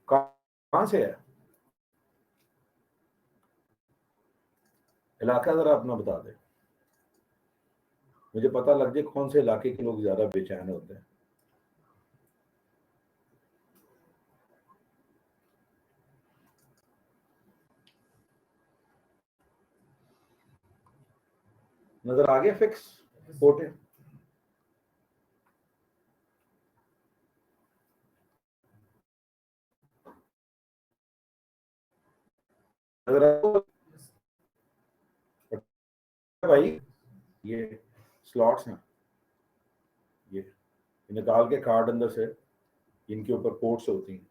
कहां से है? इलाका जरा अपना बता दे, मुझे पता लग जाए कौन से इलाके के लोग ज्यादा बेचैन होते हैं। नजर आ गया फिक्स कोटे? नजर आ भाई? ये स्लॉट्स हैं, ये निकाल के कार्ड अंदर से इनके ऊपर पोर्ट्स होती हैं,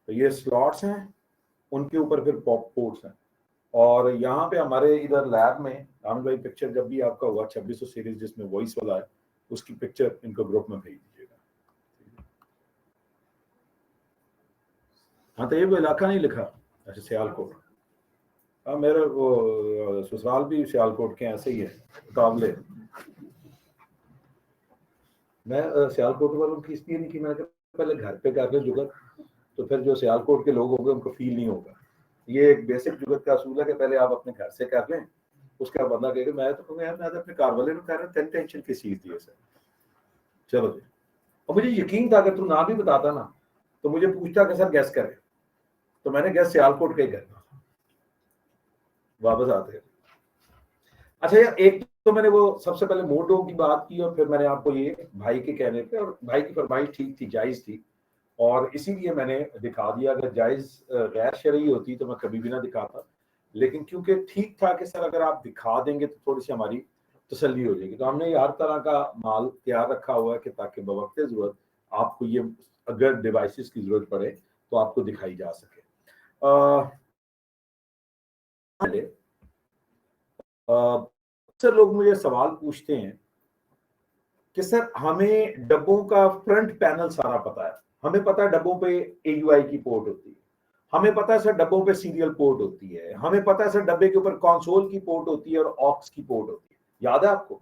तो ये स्लॉट्स हैं, उनके ऊपर फिर पॉप पोर्ट्स हैं। और यहाँ पे हमारे इधर लैब में राहुल भाई, पिक्चर जब भी आपका हुआ 2600 सीरीज जिसमें वॉइस वाला है, उसकी पिक्चर इनको ग्रुप में भेज दीजिएगा। हाँ, तो ये वो इलाका नहीं लिखा? अच्छा, सियालकोट। हाँ, मेरे वो ससुराल भी सियालकोट के ऐसे ही है मुकाबले। मैं सियालकोट वालों की इसलिए नहीं कि मैंने कहा पहले घर पे कर ले जुगत, तो फिर जो सियालकोट के लोग होंगे उनको फील नहीं होगा। ये एक बेसिक जुगत का असूल है कि पहले आप अपने घर से कर लें, उसके बाद बंदा कहेगा मैं तो कहूँगा यार मैं तो अपने कार वाले को कर रहा हूँ, तेन टेंशन किस चीज दी है सर। चलो जी। और मुझे यकीन था अगर तू ना भी बताता ना तो मुझे पूछता कि सर गैस करे, तो मैंने गैस सियालकोट का ही करना। वापस आते हैं। अच्छा यार, एक तो मैंने वो सबसे पहले मोटो की बात की और फिर मैंने आपको ये भाई के कहने पे, और भाई की फरमाइश ठीक थी, जायज थी, और इसीलिए मैंने दिखा दिया। अगर जायज गैर शरई होती तो मैं कभी भी ना दिखाता, लेकिन क्योंकि ठीक था कि सर अगर आप दिखा देंगे तो थोड़ी सी हमारी तसल्ली हो जाएगी, तो हमने ये हर तरह का माल तैयार रखा हुआ है कि ताकि बवक्त जरूरत आपको ये, अगर डिवाइसेस की जरूरत पड़े तो आपको दिखाई जा सके। अक्सर लोग मुझे सवाल पूछते हैं कि सर हमें डब्बों का फ्रंट पैनल सारा पता है, हमें पता है डब्बों पे एयूआई की पोर्ट होती है, हमें पता है सर डब्बों पे सीरियल पोर्ट होती है, हमें पता है सर डब्बे के ऊपर कंसोल की पोर्ट होती है और ऑक्स की पोर्ट होती है, याद है आपको?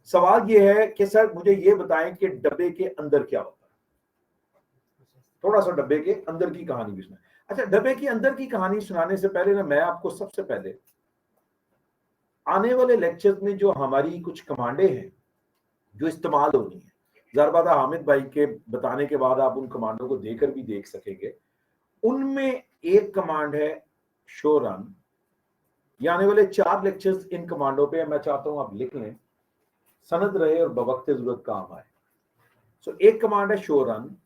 सवाल ये है कि सर मुझे ये बताएं कि डब्बे के अंदर क्या होता है, थोड़ा सा डब्बे के अंदर की कहानी भी सुनाए। अच्छा, डब्बे की अंदर की कहानी सुनाने से पहले ना मैं आपको सबसे पहले आने वाले लेक्चर्स में जो हमारी कुछ कमांडें हैं जो इस्तेमाल होनी है, ज़रबादा हामिद भाई के बताने के बाद आप उन कमांडों को देकर भी देख सकेंगे। उनमें एक कमांड है शो रन। ये आने वाले 4 लेक्चर्स इन कमांडों पे मैं चाहता हूं आप लिख लें, सनद रहे और बवक्त जरूरत काम आए। सो एक कमांड है शो रन,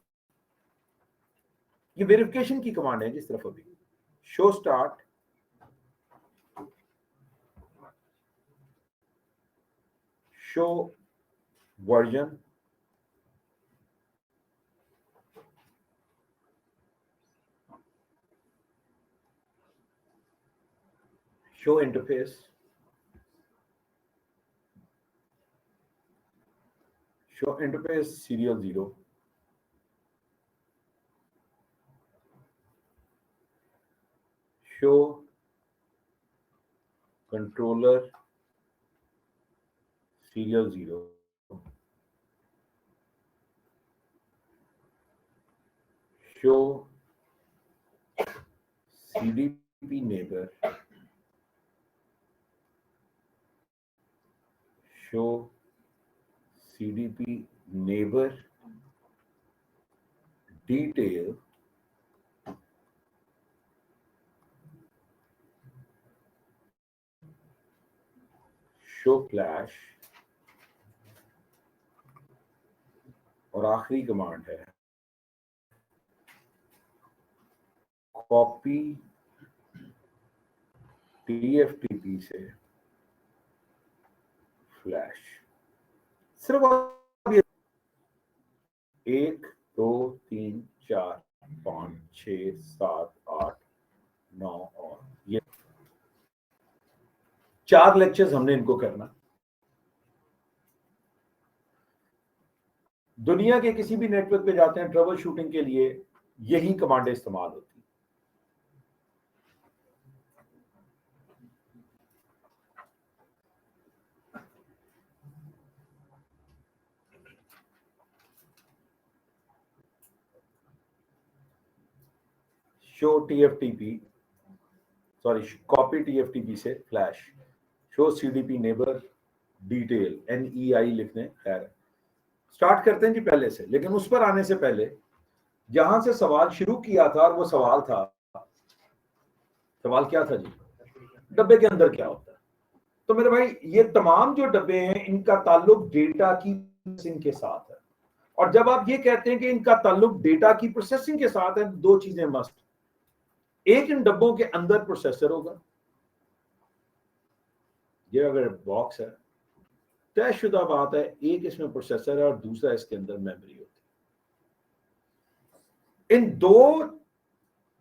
ये वेरिफिकेशन की कमांड है जिस तरफ अभी show start, show version, show interface, show interface serial 0, show controller serial 0, show CDP neighbor, show CDP neighbor detail, show flash, और आखिरी कमांड है कॉपी TFTP से फ्लैश। सिर्फ 1 2 3 4 5 6 7 8 9 और ये 4 लेक्चर्स हमने इनको करना। दुनिया के किसी भी नेटवर्क पे जाते हैं ट्रबल शूटिंग के लिए, यही कमांडें इस्तेमाल होती हैं। Show TFTP, sorry copy TFTP से flash, show CDP neighbour detail, NEI लिखने। खैर स्टार्ट करते हैं जी पहले से, लेकिन उस पर आने से पहले जहां से सवाल शुरू किया था, और वो सवाल था, सवाल क्या था जी, डब्बे के अंदर क्या होता है। तो मेरे भाई ये तमाम जो डब्बे हैं इनका ताल्लुक डेटा की प्रोसेसिंग के साथ है, और जब आप ये कहते हैं कि इनका ताल्लुक डेटा की प्रोसेसिंग के साथ है, दो चीजें मस्ट। एक, इन डब्बों के अंदर प्रोसेसर होगा, ये अगर बॉक्स है तयशुदा बात है, एक इसमें प्रोसेसर है और दूसरा इसके अंदर मेमोरी होती है। इन दो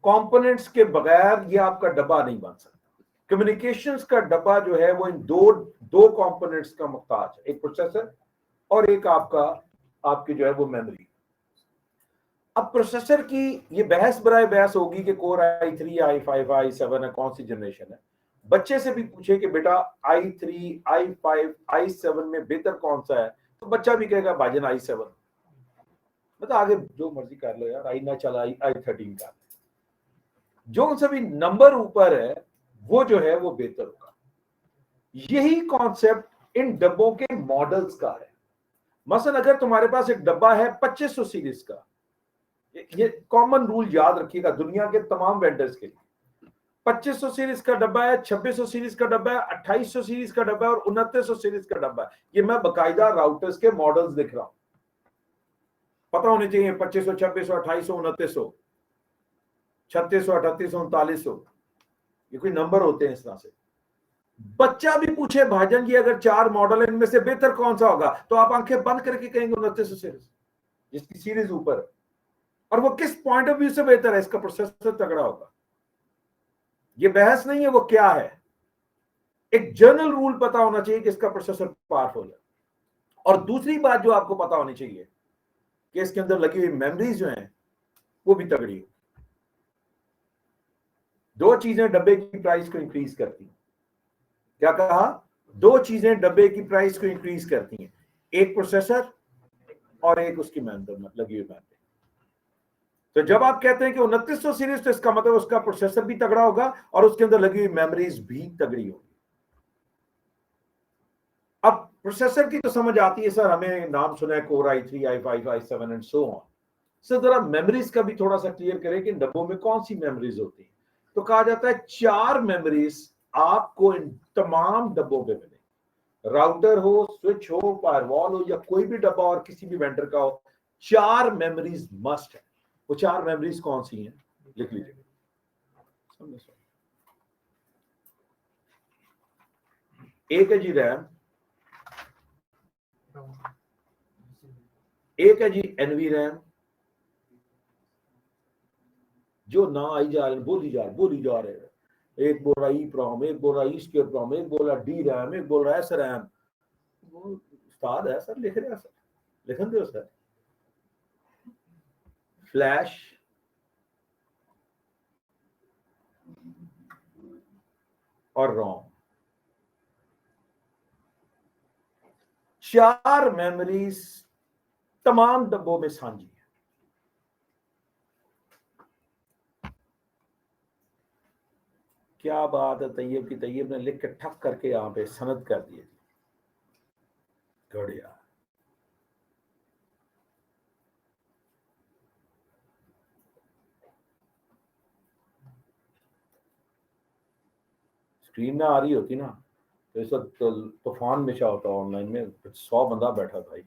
कंपोनेंट्स के बगैर ये आपका डब्बा नहीं बन सकता। कम्युनिकेशंस का डब्बा जो है वो इन दो कंपोनेंट्स का मुख्ताज है, एक प्रोसेसर और एक आपकी जो है वो मेमोरी। अब प्रोसेसर की ये बहस बराए बहस होगी कि कोर i3, i5, i7 है, कौन सी जनरेशन है। बच्चे से भी पूछे कि बेटा i3, i5, i7 में बेहतर कौन सा है, तो बच्चा भी कहेगा भाईजान i7। मतलब आगे जो मर्जी कर लो यार, आई ना चला i13 का, जो सभी नंबर ऊपर है वो जो है वो बेहतर होगा। यही कॉन्सेप्ट इन डब्बों के मॉडल्स का है। मसलन अगर तुम्हारे पास एक डब्बा है 2500 सीरीज का, ये कॉमन रूल याद रखिएगा दुनिया के तमाम वेंडर्स के लिए, 2500 सीरीज का डब्बा है, 2600 सीरीज का डब्बा है, 2800 सीरीज का डब्बा है और 2900 सीरीज का डब्बा है। ये मैं बकायदा राउटर्स के मॉडल्स दिख रहा हूं, पता होने चाहिए 2500, 2600, 2800, 2900, 3600, 3800, 3900, ये कोई नंबर होते हैं इस तरह से। बच्चा भी पूछे भाजन जी अगर 4 मॉडल है इनमें से बेहतर कौन सा होगा, तो आप आंखें बंद करके कहेंगे 2900 सीरीज, जिसकी सीरीज ऊपर है। और वो किस पॉइंट ऑफ व्यू से बेहतर है, इसका प्रोसेसर तगड़ा होगा। ये बहस नहीं है वो क्या है, एक जनरल रूल पता होना चाहिए कि इसका प्रोसेसर पावरफुल है। और दूसरी बात जो आपको पता होनी चाहिए कि इसके अंदर लगी हुई मेमोरीज जो हैं वो भी तगड़ी हो। दो चीजें डब्बे की प्राइस को इंक्रीज करती हैं। क्या कहा? दो चीजें डब्बे की प्राइस को इंक्रीज करती हैं, एक प्रोसेसर और एक उसकी मेमोरी, लगी हुई मेमोरी। तो जब आप कहते हैं कि 2900 सीरीज, तो इसका मतलब उसका प्रोसेसर भी तगड़ा होगा और उसके अंदर लगी हुई मेमोरीज भी तगड़ी होगी। अब प्रोसेसर की तो समझ आती है सर, हमें नाम सुना है core i3, i5, i7 and so on. Sir जरा मेमोरीज का भी थोड़ा सा क्लियर करें कि डब्बों में कौन सी मेमोरीज होती है। तो कहा जाता है 4 मेमोरीज आपको इन तमाम डब्बों पे मिले, राउटर हो, स्विच हो, फायरवॉल हो या कोई भी डब्बा और किसी भी वेंडर का हो, 4 मेमोरीज मस्ट है। वो 4 मेमोरीज कौन सी हैं, लिख लीजिए। एक है जी रैम, एक है जी एनवी रैम, जो ना आई जा रहे बोली जा रहे हैं। एक बोल रहा ई प्रॉम, एक बोल रहा ई स्क्वायर प्रॉम, एक बोल रहा डी रैम, एक बोल रहा एस रैम। वो उस्ताद है सर, लिख रहे हैं सर, लिखन दो सर। फ्लैश, और रोम, 4 मेमोरीज तमाम डब्बों में साझी है। क्या बात है तैयब की, तैयब ने लिख के ठक करके यहां पे सनद कर दिए। बढ़िया। स्क्रीन ना आ रही होती ना तो इस वक्त तूफान मचा होता ऑनलाइन में, 100 बंदा बैठा भाई।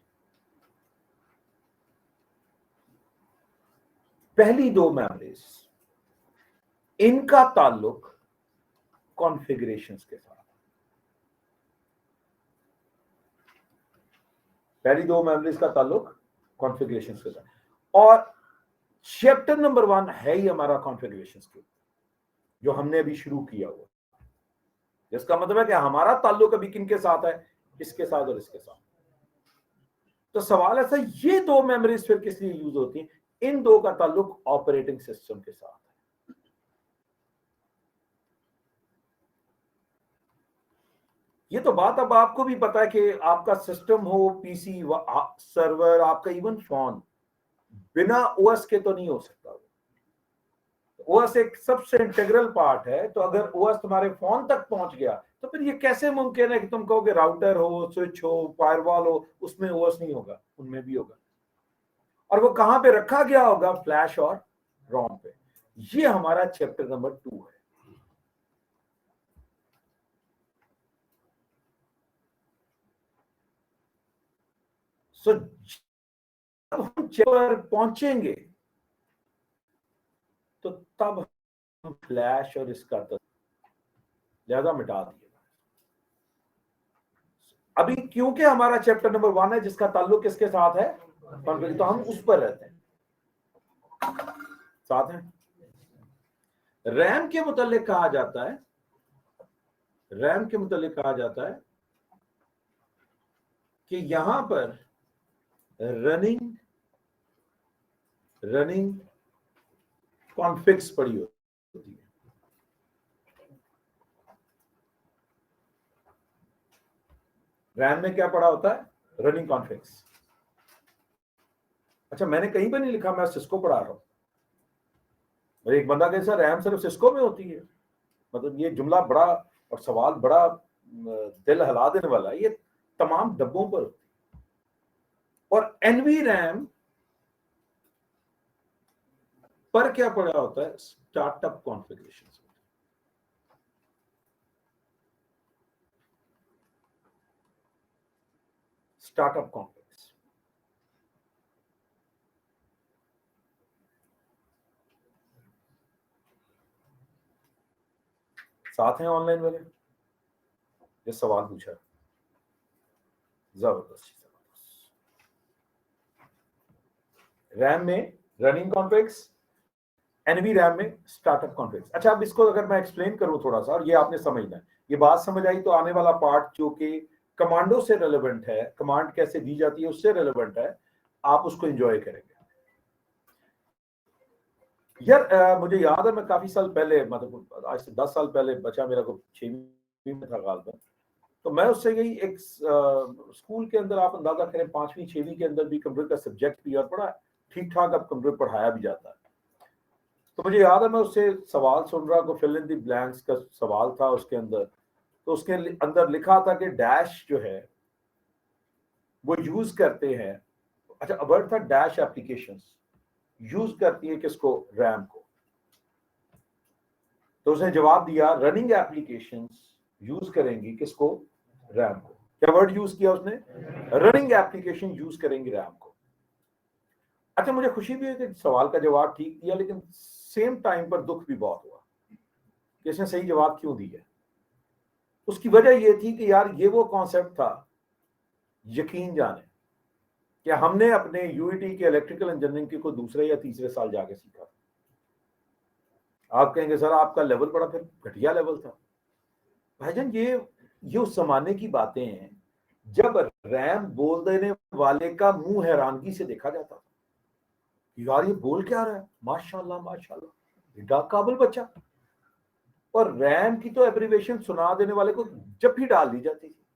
पहली दो मेमोरीज, इनका ताल्लुक कॉन्फ़िगरेशंस के साथ। पहली दो मेमोरीज का ताल्लुक कॉन्फ़िगरेशंस के साथ, और चैप्टर नंबर 1 है ही हमारा कॉन्फ़िगरेशंस के, जो हमने अभी शुरू किया हुआ, जिसका मतलब है कि हमारा ताल्लुक अभी किनके साथ है, इसके साथ और इसके साथ। तो सवाल ऐसा, ये दो मेमोरीज फिर किस लिए यूज होती हैं? इन दो का ताल्लुक ऑपरेटिंग सिस्टम के साथ है। ये तो बात अब आपको भी पता है कि आपका सिस्टम हो, पीसी, सर्वर, आपका इवन फोन, बिना ओएस के तो नहीं हो सकता। ओएस एक सबसे इंटीग्रल पार्ट है, तो अगर ओएस तुम्हारे फोन तक पहुंच गया तो फिर ये कैसे मुमकिन है कि तुम कहोगे राउटर हो, स्विच हो, फायरवॉल हो, उसमें ओएस नहीं होगा? उनमें भी होगा। और वो कहां पे रखा गया होगा? फ्लैश और रोम पे। ये हमारा चैप्टर नंबर 2 है। सो जब हम चैप्टर पहुंचेंगे तो तब हम फ्लैश और इसका ज्यादा मिटा दिए। अभी क्योंकि हमारा चैप्टर नंबर 1 है जिसका ताल्लुक किसके साथ है? तो हम उस पर रहते हैं, साथ हैं। रैम के मुतालिक कहा जाता है, रैम के मुतालिक कहा जाता है कि यहां पर रनिंग कॉन्फिग्स पड़ी होती है। रैम में क्या पड़ा होता है? रनिंग कॉन्फिग्स। अच्छा, मैंने कहीं पर नहीं लिखा, मैं सिस्को पढ़ा रहा हूं। एक बंदा कैसा, रैम सिर्फ सिस्को में होती है? मतलब ये जुमला बड़ा और सवाल बड़ा दिल हिला देने वाला है। ये तमाम डब्बों पर होती है। और एनवी रैम पर क्या पड़ा होता है? Startup configuration. स्टार्टअप कॉन्फ़िगरेशन साथ हैं ऑनलाइन वाले? ये सवाल पूछा, जबरदस्त। रैम में रनिंग कॉन्फ़िग्स, एनवी रैम में स्टार्टअप कॉन्फ़िग्स। अच्छा, अब इसको अगर मैं एक्सप्लेन करूं थोड़ा सा, और ये आपने समझना है, ये बात समझ आई तो आने वाला पार्ट जो कि कमांडो से रेलेवेंट है, कमांड कैसे दी जाती है उससे रेलेवेंट है, आप उसको एंजॉय करेंगे। यार मुझे याद है, मैं काफी साल पहले, मतलब आज से 10 साल पहले, बच्चा मेरा को 6वीं में था गालबन, तो मैं उससे गई एक स्कूल के अंदर, आप अंदाजा करें 5वीं 6वीं के अंदर भी कंप्यूटर का सब्जेक्ट भी और बड़ा ठीक ठाक अब कंप्यूटर पढ़ाया भी जाता है। तो मुझे याद है मैं उससे सवाल सुन रहा, को फिल इन द ब्लैंक्स का सवाल था उसके अंदर। तो उसके अंदर लिखा था कि डैश जो है वो यूज करते हैं, अच्छा वर्ड था डैश एप्लीकेशंस यूज करती है किसको? रैम को। तो उसने जवाब दिया रनिंग एप्लीकेशंस यूज करेंगी किसको? रैम को। क्या वर्ड यूज किया उसने? रनिंग एप्लीकेशन यूज करेंगी रैम को। अच्छा, मुझे खुशी भी है कि सवाल का जवाब ठीक दिया, लेकिन सेम टाइम पर दुख भी बहुत हुआ कि इसने सही जवाब क्यों दिया। उसकी वजह यह थी कि यार ये वो कॉन्सेप्ट था, यकीन जाने कि हमने अपने यूईटी के इलेक्ट्रिकल इंजीनियरिंग के कोई दूसरे या तीसरे साल जाके सीखा। आप कहेंगे सर आपका लेवल बड़ा फिर घटिया लेवल था। भाईजान ये उस जमाने की बातें हैं जब रैम बोल देने वाले का मुंह हैरानगी से देखा जाता था, यार ये बोल क्या रहा है, माशाल्लाह माशाल्लाह, बड़ा काबिल बच्चा। और रैम की तो एब्रीवेशन सुना देने वाले को जब भी डाल दी जाती थी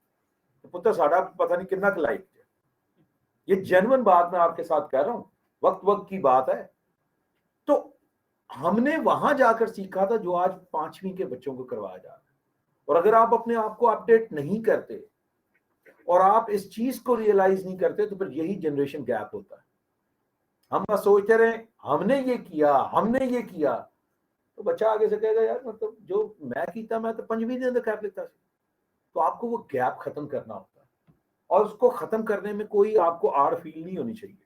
तो पुत्र साड़ा पता नहीं कितना लाइक। ये जेन्युइन बात मैं आपके साथ कह रहा हूं, वक्त वक्त की बात है। तो हमने वहां जाकर सीखा था जो आज 5वीं के बच्चों को करवाया जा रहा है। और अगर आप अपने आप को अपडेट नहीं करते और आप इस चीज को रियलाइज नहीं करते तो फिर यही जनरेशन गैप होता है। हम बस सोचते रहे हमने ये किया, तो बच्चा आगे से कहेगा यार मतलब जो मैं कीता मैं तो 5वीं के अंदर कर लेता। तो आपको वो गैप खत्म करना होता है, और उसको खत्म करने में कोई आपको आड़ फील नहीं होनी चाहिए।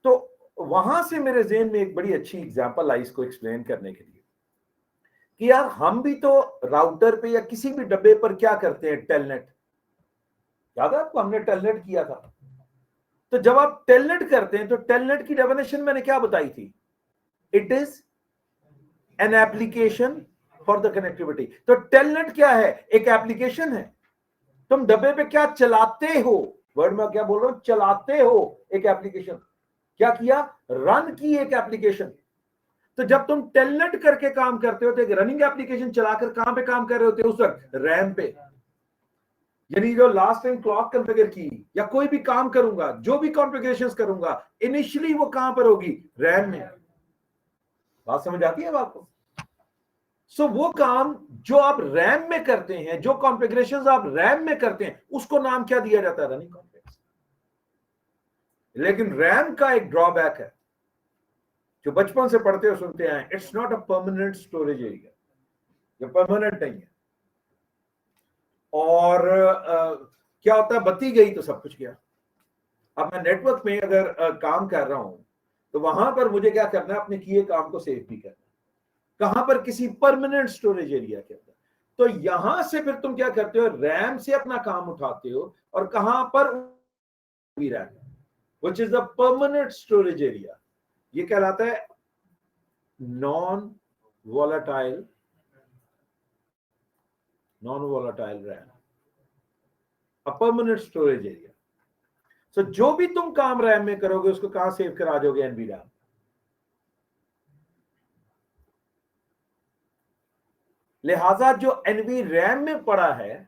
तो वहां से मेरे ज़हन में एक बड़ी अच्छी एग्जांपल आई इसको एक्सप्लेन करने के लिए कि यार हम भी तो राउटर पे या किसी भी डब्बे पर क्या करते हैं? टेलनेट, याद है आपको? हमने टेलनेट किया था। तो जब आप टेलनेट करते हैं तो टेलनेट की डेफिनेशन मैंने क्या बताई थी? It is an application for the connectivity. तो टेलनेट क्या है? एक एप्लीकेशन है। तुम डब्बे पे क्या चलाते हो? वर्ड में क्या बोल रहा हूं? चलाते हो एक एप्लीकेशन। क्या किया? रन की एक एप्लीकेशन। तो जब तुम टेलनेट करके काम करते हो तो एक रनिंग एप्लीकेशन चलाकर कहां पे काम कर रहे होते हो उस वक्त? रैम पे। यानी जो लास्ट टाइम क्लॉक कॉन्फ़िगर की या कोई भी काम करूंगा, जो भी कॉन्फ़िगरेशंस करूंगा, इनिशियली वो कहां पर होगी? रैम में। बात समझ आती है आपको? सो वो काम जो आप रैम में करते हैं, जो कॉन्फ़िगरेशंस आप रैम में करते हैं, उसको नाम क्या दिया जाता है? Running configuration. लेकिन रैम का एक ड्रॉबैक है, जो बचपन से पढ़ते हो सुनते हैं, it's not a permanent storage area, ये परमानेंट नहीं है। और क्या होता है, बत्ती गई तो सब कुछ गया। अब मैं नेटवर्क में अगर काम कर रहा हूं तो वहां पर मुझे क्या करना है, अपने किए काम को सेव भी करना है। कहां पर? किसी परमानेंट स्टोरेज एरिया के अंदर। तो यहां से फिर तुम क्या करते हो, रैम से अपना काम उठाते हो, और कहां पर? RAM, which is the permanent storage area. ये कहलाता है non volatile RAM, a permanent storage area. So जो भी तुम काम रैम में करोगे उसको कहां सेव करा दोगे? NV RAM. लिहाजा जो एनवी रैम में पड़ा है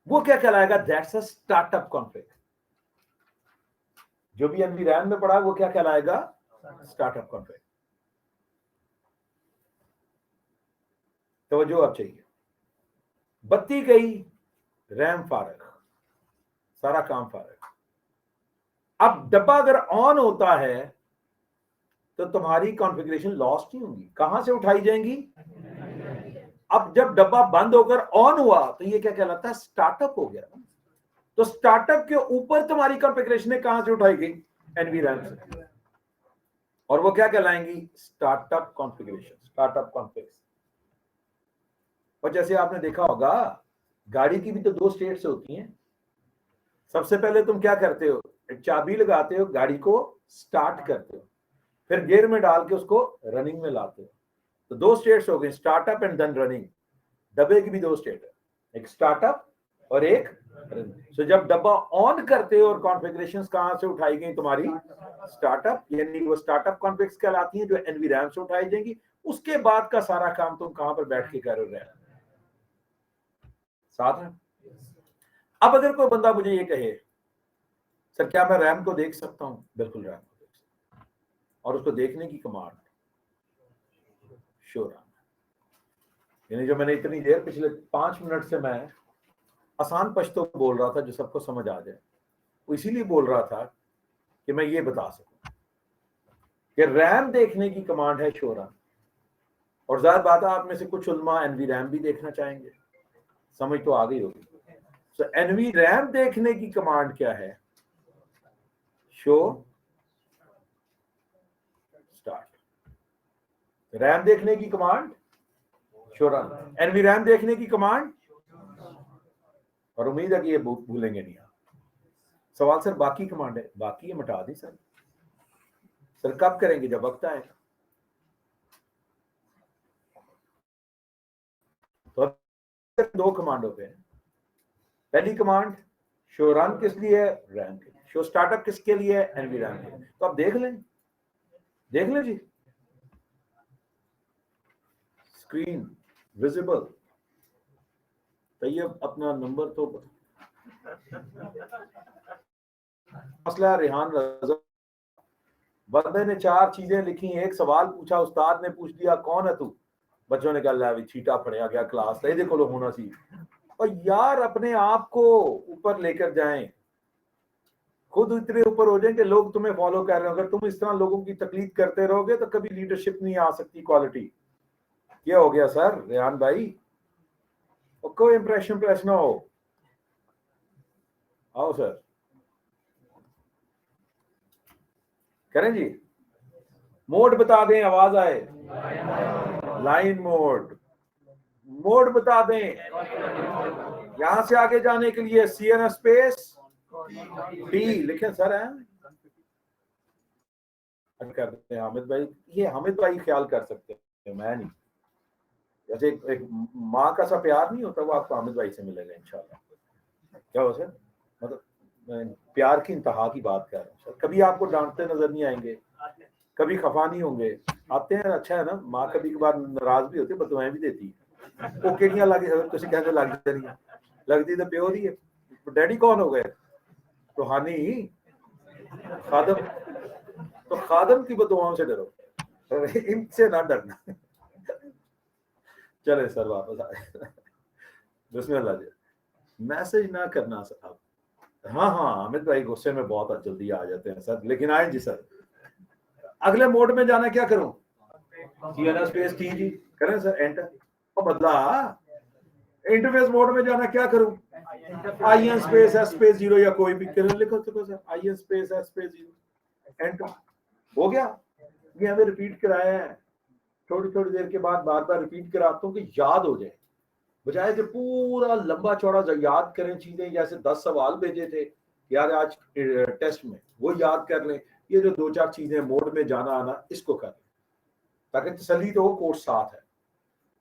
वो क्या कहलाएगा? That's a startup config. जो भी एनवी रैम में पड़ा है वो क्या कहलाएगा? Startup config. तो जो अब चाहिए, बत्ती गई, रैम फारग, सारा काम फारग। अब डब्बा अगर ऑन होता है तो तुम्हारी कॉन्फ़िगरेशन लॉस्ट ही होंगी। कहां से उठाई जाएंगी? अब जब डब्बा बंद होकर ऑन हुआ तो ये क्या कहलाता है? स्टार्टअप हो गया। तो स्टार्टअप के ऊपर तुम्हारी कॉन्फ़िगरेशन कहां से उठाई गई? एनवी रैम से। और वो क्या कहलाएंगी? Startup configuration, startup config. और जैसे आपने देखा होगा, गाड़ी की भी तो दो स्टेट्स होती हैं। सबसे पहले तुम क्या करते हो? एक चाबी लगाते हो, गाड़ी को स्टार्ट करते हो, फिर गियर में डाल के उसको रनिंग में लाते हो। तो दो स्टेट्स हो गए, स्टार्टअप एंड देन रनिंग। डब्बे की भी दो स्टेट है, एक स्टार्टअप और एक रनिंग। सो जब डब्बा ऑन करते हो और कॉन्फ़िगरेशंस कहां से उठाई गई? तुम्हारी स्टार्टअप, यानी वो स्टार्टअप कॉन्फ़िग्स कहलाती हैं, जो एनवी रैम से उठाई जाएंगी। उसके बाद का सारा काम तुम कहां पर बैठ के कर रहे हो? साथ में। अब अगर कोई बंदा मुझे ये कहे, सर क्या मैं रैम को देख सकता हूं? बिल्कुल रैम को देख सकता हूं, और उसको देखने की कमांड शो रैम। यानी जो मैंने इतनी देर, पिछले 5 मिनट से मैं आसान पश्तो बोल रहा था जो सबको समझ आ जाए, वो इसीलिए बोल रहा था कि मैं ये बता सकूं कि रैम देखने की कमांड है शो रैम। और जाहिर बात है, आप में से कुछ उलमा एनवी रैम भी देखना चाहेंगे, समझ तो आ गई होगी। सो एनवी रैम देखने की कमांड क्या है? Show start. रैम देखने की command show run, NV RAM देखने की कमांड। और उम्मीद है कि ये भूलेंगे नहीं आप। सवाल सर बाकी कमांड है, बाकी ये मिटा दी सर। सर कब करेंगे? जब वक्त आएगा। तो दो कमांडों पे, पहली कमांड शो रन किस लिए है? रैम के लिए। शो स्टार्टअप किसके लिए है? एनवी रैम के लिए। तो आप देख लें, देख लें जी, स्क्रीन विजिबल। तो ये अपना नंबर तो मसला रेहान रजा, बंदे ने 4 चीजें लिखी, एक सवाल पूछा, उस्ताद ने पूछ दिया कौन है तू? बच्चों ने कहा भी छीटा पड़े गया क्लास, ये देखो लो होना सी। और यार अपने आप को ऊपर लेकर जाएं, खुद इतने ऊपर हो जाएं कि लोग तुम्हें फॉलो कर रहे हो। अगर तुम इस तरह लोगों की तकलीफ करते रहोगे तो कभी लीडरशिप नहीं आ सकती क्वालिटी। क्या हो गया सर रेहान भाई? कोई इंप्रेशन प्रेस ना हो। आओ सर, करें जी। मोड बता दें, आवाज आए। लाइन मोड, मोड बता दें। यहां से आगे जाने के लिए CN स्पेस डी लिखें सर। है कर देते हैं हामिद भाई, ये हामिद भाई ख्याल कर सकते हैं, मैं नहीं। जैसे एक माँ का सा प्यार नहीं होता, वो आपको हामिद भाई से मिलेगा इंशाल्लाह। क्या हो सर, मतलब मैं प्यार की इंतहा की बात कर रहा हूँ सर। कभी आपको डांटते नजर नहीं आएंगे, कभी खफा नहीं होंगे, आते हैं। अच्छा है ना, माँ कभी कभार नाराज भी होती है, बदुआएं भी देती है। वो केड़ियां लग तुम कहते लग जानियां, लगती तो प्यो दी है। तो डैडी कौन हो गए? रूहानी खादम। तो खादम की बदुआओं से डरो। इनसे ना डरना। चले सर वापस आए। बिस्मिल्लाह जी। मैसेज ना करना सर आप। हाँ हाँ अमित भाई गुस्से में बहुत जल्दी आ जाते हैं सर, लेकिन आए जी सर। अगले मोड में जाना क्या करूं? स्पेस टी जी करें सर, एंटर। और बदला इंटरफेस मोड में जाना क्या करूं? IN स्पेस S स्पेस 0 या कोई भी करें, लिखो sir IN space S space 0, enter. हो गया। ये हमें रिपीट कराया है, थोड़ी थोड़ी देर के बाद बार बार रिपीट कराता हूँ कि याद हो जाए, बजाय कि पूरा लंबा चौड़ा याद करें चीजें। जैसे 10 सवाल भेजे थे यार आज टेस्ट में, वो याद कर लें। ये जो 2-4 चीजें मोड में जाना आना, इसको कर लें ताकि तसल्ली तो हो, कोर्स साथ है।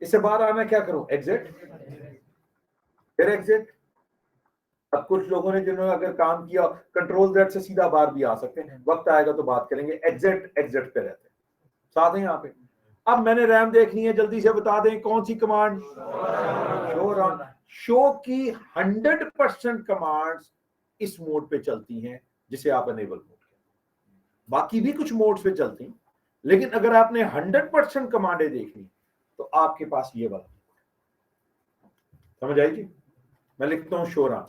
इससे बाहर आना क्या करूं? एग्जिट, फिर एग्जिट। अब कुछ लोगों ने जिन्होंने अगर काम किया कंट्रोल Z से सीधा बाहर भी आ सकते हैं, वक्त आएगा तो बात करेंगे। एग्जिट एग्जिट पे रहते हैं साथ हैं यहाँ पे। अब मैंने रैम देखनी है, जल्दी से बता दें कौन सी कमांड? Show run. शो की 100% कमांड्स इस मोड पे चलती हैं जिसे आप अनेबल मोड कहते हैं। बाकी भी कुछ मोड्स पे चलती हैं, लेकिन अगर आपने 100% कमांडें देखनी तो आपके पास ये वाला समझ आएगी। मैं लिखता हूं शो रन।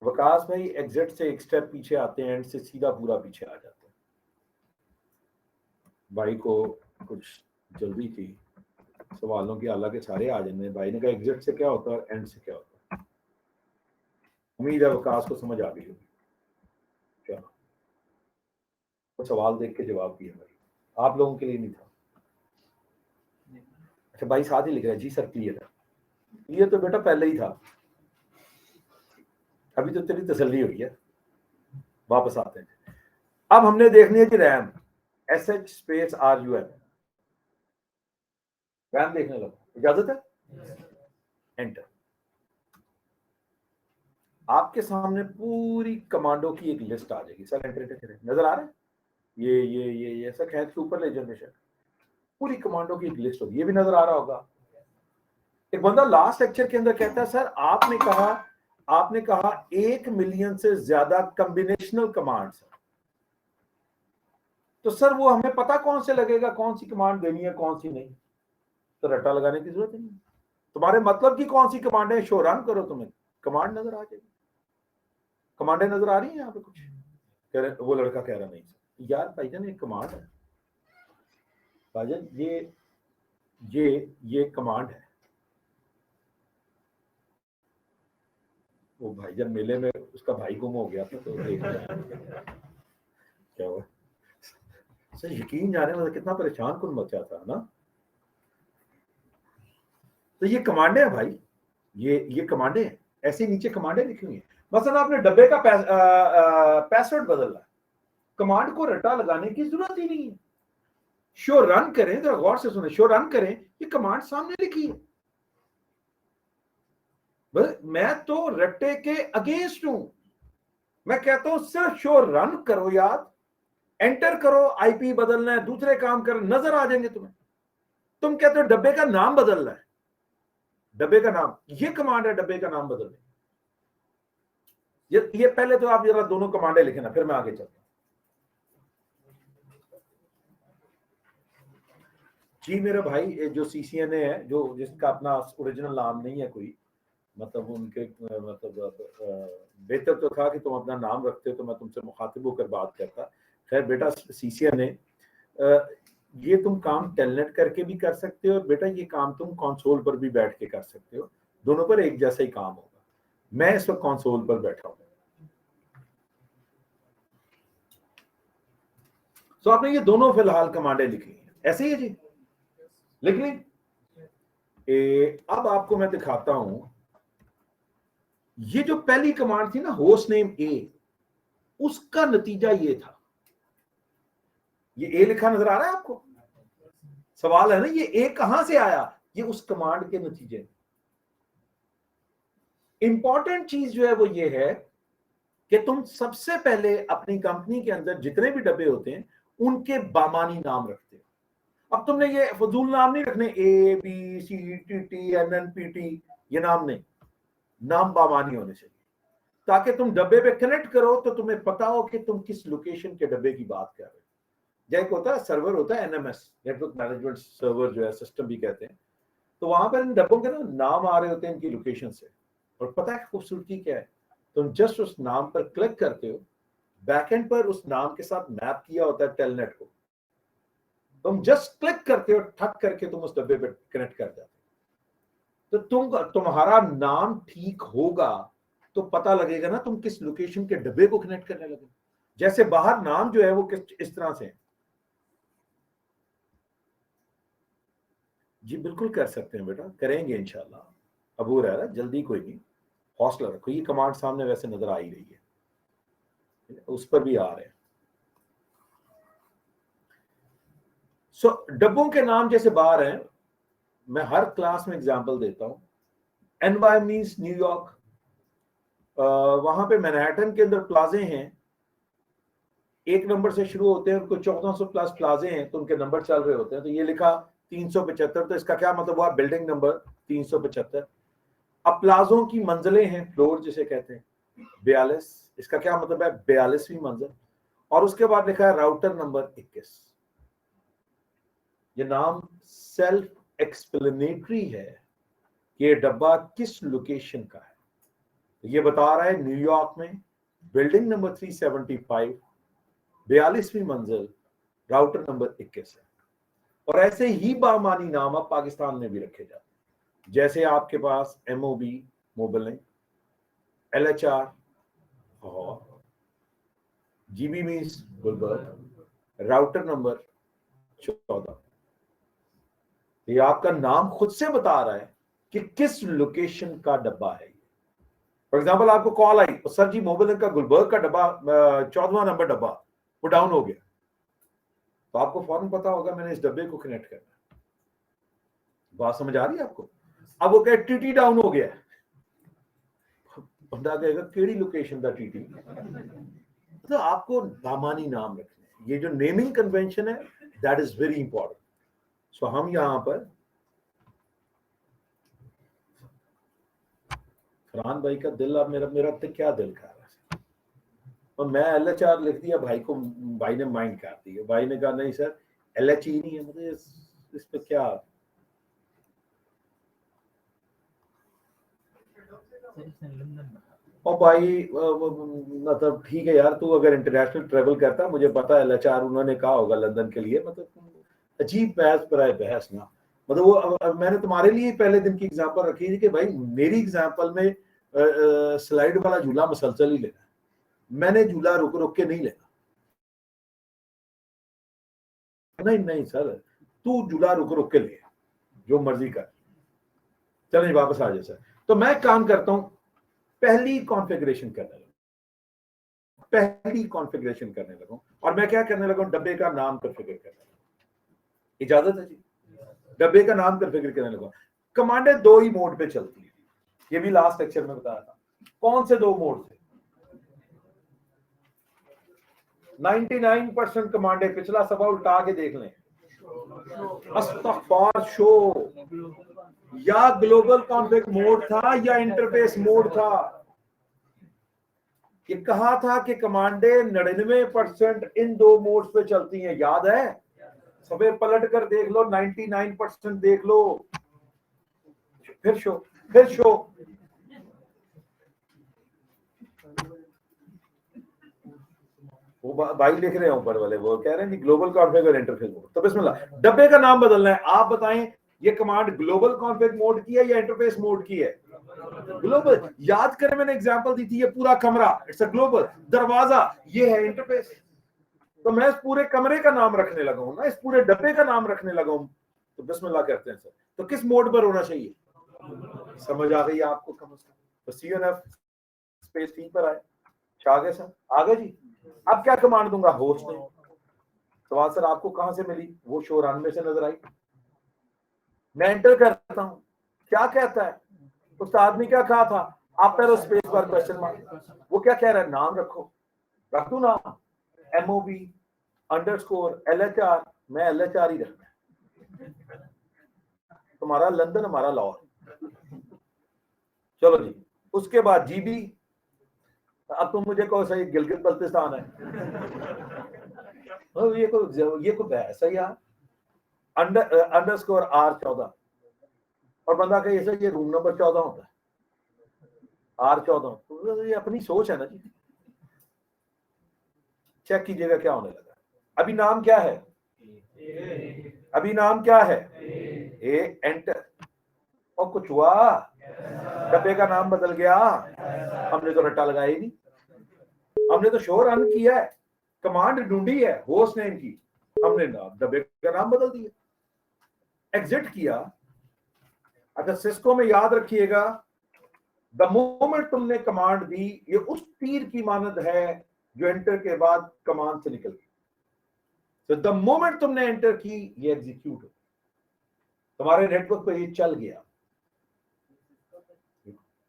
वकास भाई एग्जिट से एक स्टेप पीछे आते हैं, एंड से सीधा पूरा पीछे आ जाते हैं। भाई को कुछ जल्दी थी, सवालों की हालांकि सारे आ जाने। भाई ने कहा एग्जिट से क्या होता है, एंड से क्या होता है। उम्मीद है वकास को समझ आ गई होगी। चलो तो सवाल देख के जवाब दिया भाई, आप लोगों के लिए नहीं था। अच्छा भाई साथ ही लिख रहा है जी सर क्लियर है। क्लियर तो बेटा पहले ही था, अभी तो तेरी तसल्ली हुई है। वापस आते हैं। अब हमने देखनी है कि RAM SH space RUM, RAM देखने लगा, इजाजत है? एंटर। आपके सामने पूरी कमांडो की एक लिस्ट आ जाएगी सर। एंटर करें, नजर आ रहा है? ये ऐसा खैर के ऊपर ले जनरेशन पूरी कमांडो की एक लिस्ट होगी, ये भी नजर आ रहा होगा। एक बंदा लास्ट लेक्चर के अंदर कहता है सर आपने कहा 1 मिलियन से ज्यादा कॉम्बिनेशनल कमांड्स है, तो सर वो हमें पता कौन से लगेगा कौन सी कमांड देनी है कौन सी नहीं? तो रट्टा लगाने की जरूरत नहीं। तुम्हारे मतलब की कौन सी कमांड है, शो रन करो, तुम्हें कमांड नजर आ जाएगी। कमांडें नजर आ रही हैं यहाँ पे कुछ? कह रहे, वो लड़का कह रहा नहीं सर। यार भाईजान एक कमांड है भाईजान, ये कमांड है। वो भाईजान मेले में उसका भाई गुम हो गया था तो क्या हुआ सर, यकीन जाने मतलब कितना परेशान कुन बच्चा था ना। तो ये कमांडें हैं भाई, ये कमांडें हैं। ऐसे नीचे कमांडें लिखी हुई हैं। मसलन आपने डब्बे का पासवर्ड बदलना है, कमांड को रट्टा लगाने की जरूरत ही नहीं है। शो रन करें, तो गौर से सुने, शो रन करें, ये कमांड सामने लिखी है। मैं तो रट्टे के अगेंस्ट हूं। मैं कहता हूं सिर्फ शो रन करो यार, एंटर करो, IP बदलना है, दूसरे काम कर, नजर आ जाएंगे तुम्हें। तुम कहते हो डब्बे का नाम बदलना है, डब्बे का नाम, ये कमांड है डब्बे का नाम बदलने। ये पहले तो आप जरा दोनों कमांडें लिखे ना, फिर मैं आगे चलता हूं। जी मेरे भाई जो CCNA है, जो जिसका अपना ओरिजिनल नाम नहीं है कोई, मतलब उनके मतलब बेहतर तो था कि तुम अपना नाम रखते तो मैं तुमसे मुखातिब होकर बात करता। खैर बेटा CCNA, ये तुम काम टेलनेट करके भी कर सकते हो, और बेटा ये काम तुम कंसोल पर भी बैठ के कर सकते हो। दोनों पर एक जैसा ही काम होगा। मैं इस वक्त कंसोल पर बैठा हूं। तो आपने ये दोनों फिलहाल कमांडें लिखी हैं, ऐसे ही है जी, लिख ली। अब आपको मैं दिखाता हूं, ये जो पहली कमांड थी ना होस्ट नेम A, उसका नतीजा ये था। ये A लिखा नजर आ रहा है आपको? सवाल है ना ये A कहां से आया? ये उस कमांड के नतीजे में। इंपॉर्टेंट चीज जो है वो ये है कि तुम सबसे पहले अपनी कंपनी के अंदर जितने भी डब्बे होते हैं उनके बामानी नाम रखते हो। अब तुमने ये फजूल नाम नहीं रखने, ABCTT NNPT, ये नाम नहीं, नाम बामानी होने चाहिए। ताकि तुम डब्बे पे कनेक्ट करो तो तुम्हें पता हो कि तुम किस लोकेशन के डब्बे की बात कर रहे हो। जैसे होता है सर्वर, होता है एनएमएस, नेटवर्क मैनेजमेंट सर्वर जो है, सिस्टम भी कहते हैं। तो वहां पर इन डब्बों के ना नाम आ रहे होते हैं इनकी लोकेशन से। और पता है खूबसूरती क्या है, तुम जस्ट उस नाम पर क्लिक करते हो, बैकएंड पर उस नाम के साथ मैप किया होता है टेलनेट को, तुम जस्ट क्लिक करते हो, ठक करके तुम उस डब्बे पे कनेक्ट कर जाते हो। तो तुम्हारा नाम ठीक होगा तो पता लगेगा ना तुम किस लोकेशन के डब्बे को कनेक्ट करने लगे। जैसे बाहर नाम जो है वो किस इस तरह से है। जी बिल्कुल कर सकते हैं बेटा, करेंगे इंशाल्लाह। अबूर है, जल्दी कोई नहीं, हौसला रखो। ये कमांड सामने वैसे नजर आ ही रही है, उस पर भी आ रहे हैं। सो डब्बों के नाम जैसे बाहर हैं, मैं हर क्लास में एग्जांपल देता हूं। एनवाई मींस न्यूयॉर्क, वहां पे मैनहट्टन के अंदर प्लाजे हैं, एक नंबर से शुरू होते हैं, उनको 1400 प्लस प्लाजे हैं, तो उनके नंबर चल रहे होते हैं। तो ये लिखा 375, तो इसका क्या मतलब हुआ, बिल्डिंग नंबर 375। अब प्लाजों की मंजिलें हैं, फ्लोर जिसे कहते हैं, 42, इसका क्या मतलब है, 42वीं मंजिल। और उसके बाद लिखा है राउटर नंबर 21। ये नाम सेल्फ एक्सप्लेनेटरी है कि ये डब्बा किस लोकेशन का है। ये बता रहा है न्यूयॉर्क में, बिल्डिंग नंबर 375, 42वीं मंजिल, राउटर नंबर 21 है। और ऐसे ही बामानी नाम अब पाकिस्तान में भी रखे जाते हैं। जैसे आपके पास MOB मोबाइल है, LHR और GB means Gulberg, router number 14। ये आपका नाम खुद से बता रहा है कि किस लोकेशन का डब्बा है। फॉर एग्जाम्पल आपको कॉल आई, सर जी मोबाइल का गुलबर्ग का डब्बा 14वां नंबर डब्बा वो डाउन हो गया, तो आपको फौरन पता होगा मैंने इस डब्बे को कनेक्ट करना है। बात समझ आ रही है आपको? अब वो कहे TT डाउन हो गया, बंदा कहेगा केड़ी लोकेशन दा TT। तो आपको बामानी नाम रखने, ये जो नेमिंग कन्वेंशन है, दैट इज वेरी इंपॉर्टेंट। सो हम यहां पर फरहान भाई का दिल, अब मेरा मेरा तो क्या दिल कर रहा है, और मैं LHR लिख दिया भाई को, भाई ने माइंड कर दिया। भाई ने कहा नहीं सर LHE नहीं है, मुझे इस पे क्या। और भाई मतलब ठीक है यार, तू अगर इंटरनेशनल ट्रेवल करता, मुझे पता है LHR उन्होंने कहा होगा लंदन के लिए, मतलब अजीब बहस पर है बहस ना। मतलब वो मैंने तुम्हारे लिए पहले दिन की एग्जांपल रखी थी कि भाई मेरी एग्जांपल में स्लाइड वाला झूला मुसलसल ही लेना, मैंने झूला रुक रुक के नहीं लेना। नहीं नहीं सर, तू झूला रुक रुक के ले, जो मर्जी कर। चलें वापस आ जाए सर। तो मैं काम करता हूं, पहली कॉन्फ़िगरेशन करने लगा, और मैं क्या करने लगा, डब्बे का नाम कॉन्फ़िगर करने लगा। इजाजत है जी? डब्बे का नाम कॉन्फ़िगर करने लगा। कमांडें दो ही मोड पे चलती है, ये भी लास्ट लेक्चर में बताया था। कौन से दो मोड थे? 99% कमांडें, पिछला सफा उल्टा के देख लें, अस्तगफार शो या ग्लोबल कॉन्फ़िग मोड था या इंटरफेस मोड था। ये कहा था कि कमांडें 99% इन दो मोड्स पे चलती हैं, याद है? सबे पलट कर देख लो, 99% देख लो, फिर शो, फिर शो। वो भाई लिख रहे हैं ऊपर वाले, वो कह रहे हैं कि ग्लोबल कॉन्फ़िग और इंटरफेस मोड। तो बिस्मिल्लाह, डब्बे का नाम बदलना है। आप बताएं ये कमांड ग्लोबल कॉन्फ़िग मोड की है या इंटरफेस मोड की है? ग्लोबल। याद करें मैंने एग्जांपल दी थी, ये पूरा कमरा इट्स अ ग्लोबल, दरवाजा ये है इंटरफेस। तो मैं इस पूरे कमरे का नाम रखने लगा हूं ना, इस पूरे डब्बे का नाम रखने लगा हूं। तो बिस्मिल्लाह कहते हैं सर, तो किस मोड पर होना चाहिए? समझ आ गई आपको? कम से कम तो CNF स्पेस 3 पर आए, आगे सर, आगे जी। अब क्या कमांड दूंगा? होस्ट ने। सवाल सर आपको कहां से मिली? वो शो रन में से नजर आई। मैं एंटर करता हूं, क्या कहता है उस आदमी? क्या कहा था? After space bar question mark. वो क्या कह रहा है? नाम रखो। रख दूं नाम? MOB underscore LHR। मैं LHR ही रखना है, तुम्हारा लंदन हमारा लाहौर। चलो जी, उसके बाद GB अब तुम मुझे कहो सही गिलगित बल्तिस्तान है। ये को ऐसा ही यार, अंडरस्कोर R14 और बंदा कहे सर ये रूम नंबर 14 होता है, R14। तो ये अपनी सोच है ना जी। चेक कीजिएगा क्या होने लगा। अभी नाम क्या है, अभी नाम क्या है, ए एंटर, और कुछ हुआ, डब्बे का नाम बदल गया, हमने तो रट्टा लगाया ही नहीं, हमने तो शो रन किया है, कमांड ढूंढी है होस्ट नेम की, हमने डब्बे का नाम बदल दिया, एग्जिट किया। अच्छा सिस्को में याद रखिएगा, द मोमेंट तुमने कमांड दी, ये उस तीर की मानद है जो एंटर के बाद कमांड से निकल गई। तो द मोमेंट तुमने एंटर की ये एग्जीक्यूट हो, तुम्हारे नेटवर्क पे ये चल गया।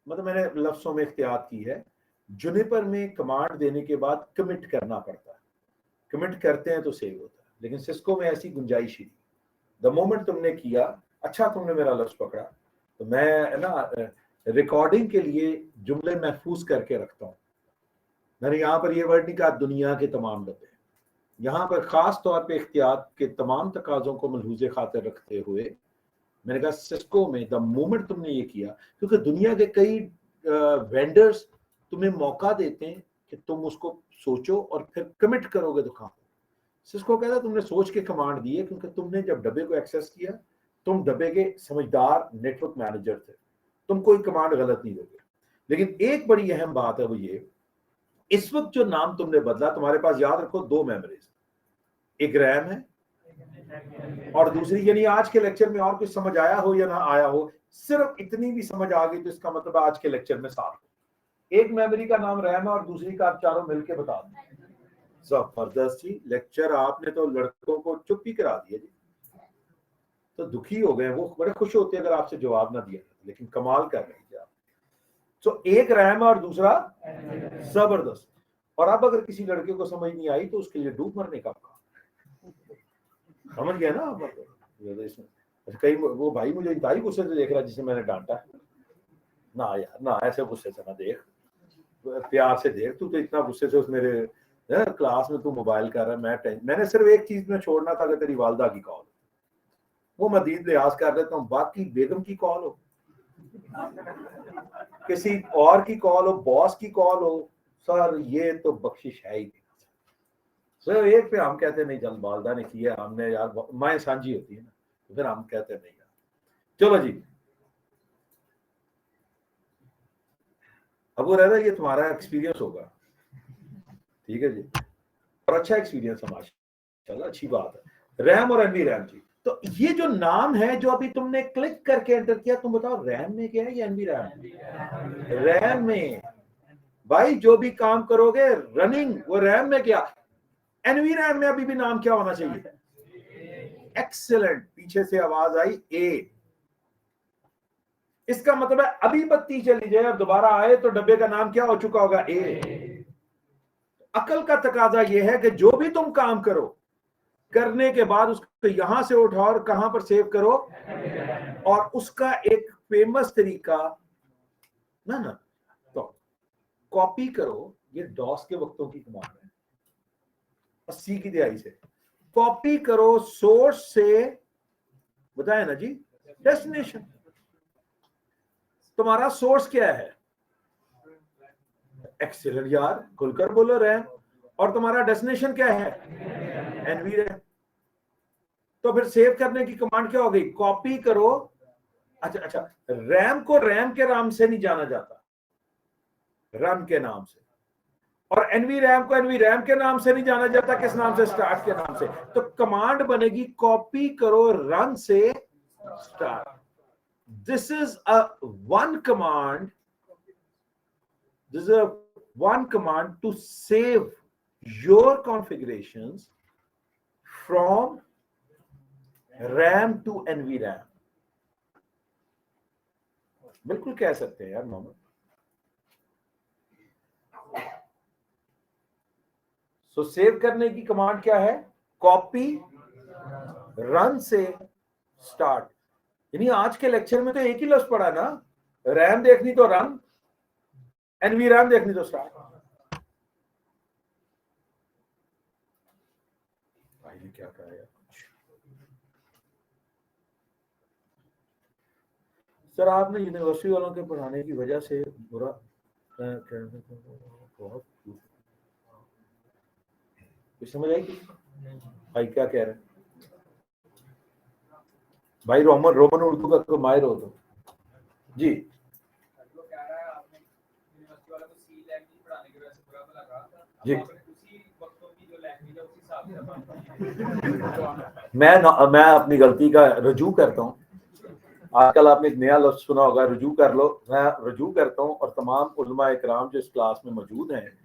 मतलब मैंने लफ्जों में इख्तियार की है, जुनिपर में कमांड देने के बाद कमिट करना पड़ता है, कमिट करते हैं तो सेव होता है, लेकिन सिस्को में ऐसी गुंजाइश ही नहीं। द मोमेंट तुमने किया, अच्छा तुमने मेरा लफ्ज पकड़ा, तो मैं ना रिकॉर्डिंग के लिए जुमले महफूज करके रखता हूँ। मैंने यहाँ पर ये वर्ड नहीं कहा दुनिया के तमाम डब्बे, यहाँ पर खास तौर पे इख्तियार के तमाम तकाजों को मलहूज़े खातिर रखते हुए मैंने कहा सिस्को में द मोमेंट तुमने ये किया, क्योंकि दुनिया के कई वेंडर्स तुम्हें मौका देते हैं कि तुम उसको सोचो और फिर कमिट करोगे तो कहाँ। सिस्को कहता तुमने सोच के कमांड दी है, क्योंकि तुमने जब डब्बे को एक्सेस किया, तुम डब्बे के समझदार नेटवर्क मैनेजर थे, तुम कोई कमांड गलत नहीं दोगे। लेकिन एक बड़ी अहम बात है वो ये, इस वक्त जो नाम तुमने बदला, तुम्हारे पास याद रखो दो मेमोरीज, एक रैम है और दूसरी, यानी आज के लेक्चर में और कुछ समझ आया हो या ना आया हो, सिर्फ इतनी भी समझ आ गई तो इसका मतलब आज के लेक्चर में साथ, एक मेमोरी का नाम रैम है और दूसरी का आप चारों मिलके बता दें। जबरदस्त जी, लेक्चर आपने तो लड़कों को चुप ही करा दिया जी, तो दुखी हो गए, वो बड़े खुश होते अगर आपसे जवाब ना दिया, लेकिन कमाल कर रहे हैं आप। तो एक रैम और दूसरा जबरदस्त। और अब अगर किसी लड़के को समझ नहीं आई तो उसके लिए डूब मरने का काम, समझ गया ना आप? इसमें कई वो भाई मुझे इंतहाई गुस्से से देख रहा है जिसे मैंने डांटा है ना, यार ना ऐसे गुस्से से ना देख, प्यार से देख, तू तो इतना गुस्से से उस मेरे क्लास में तू मोबाइल कर रहा है, मैंने सिर्फ एक चीज में छोड़ना था कि तेरी वालदा की कॉल, वो मजीद लिहाज कर देता हूँ, बाकी बेगम की कॉल हो, किसी और की कॉल हो, बॉस की कॉल हो, सर ये तो बख्शिश है ही नहीं। सर एक पे हम कहते नहीं चल वालदा ने किया, हमने यार माएँ साझी होती है ना, तो फिर हम कहते नहीं यार। चलो जी, अब वो रहता है, ये तुम्हारा एक्सपीरियंस होगा, ठीक है जी, और अच्छा एक्सपीरियंस है माशाल्लाह, अच्छी बात है। रैम और एनवी रैम जी, तो ये जो नाम है जो अभी तुमने क्लिक करके एंटर किया, तुम बताओ रैम में क्या है या एनवी रैम? रैम में भाई जो भी काम करोगे रनिंग वो रैम में, क्या एनवी रैम में अभी भी नाम क्या होना चाहिए? एक्सीलेंट, पीछे से आवाज आई ए, इसका मतलब है अभी बत्ती चली जाए और दोबारा आए तो डब्बे का नाम क्या हो चुका होगा? ए। अकल का तकाजा यह है कि जो भी तुम काम करो, करने के बाद उसको यहां से उठाओ और कहां पर सेव करो, और उसका एक फेमस तरीका ना तो कॉपी करो, ये डॉस के वक्तों की कमांड है, 80 की दिहाई से कॉपी करो सोर्स से, बताया ना जी, डेस्टिनेशन। तुम्हारा सोर्स क्या है? एक्सीलेंट यार, खुलकर बोलो रैम, और तुम्हारा डेस्टिनेशन क्या है? NV RAM. तो फिर सेव करने की कमांड क्या हो गई? कॉपी करो। अच्छा, रैम को रैम के नाम से नहीं जाना जाता, रन के नाम से, और एनवी रैम को एनवी रैम के नाम से नहीं जाना जाता, किस नाम से? स्टार्ट के नाम से। तो कमांड बनेगी कॉपी करो रन से start. This is a one command, this is a one command to save your configurations from RAM to NVRAM। बिल्कुल कह सकते हैं यार मोहम्मद। सो सेव करने की कमांड क्या है? कॉपी रन से स्टार्ट। यानी आज के लेक्चर में तो एक ही लफ्ज पढ़ा ना, रैम देखनी तो रन, एनवी रैम देखनी तो स्टार्ट। क्या कहा यार, सर आपने यूनिवर्सिटी वालों के पढ़ाने की वजह से बुरा बहुत कुछ समझ आई भाई क्या कह रहे हैं भाई? रोमन रोमन उर्दू का तो माहिर हो तो जी। जी मैं अपनी गलती का रजू करता हूँ। आजकल आपने एक नया लफ्ज सुना होगा, रजू कर लो। मैं रजू करता हूँ और तमाम उलमा इकराम जो इस क्लास में मौजूद हैं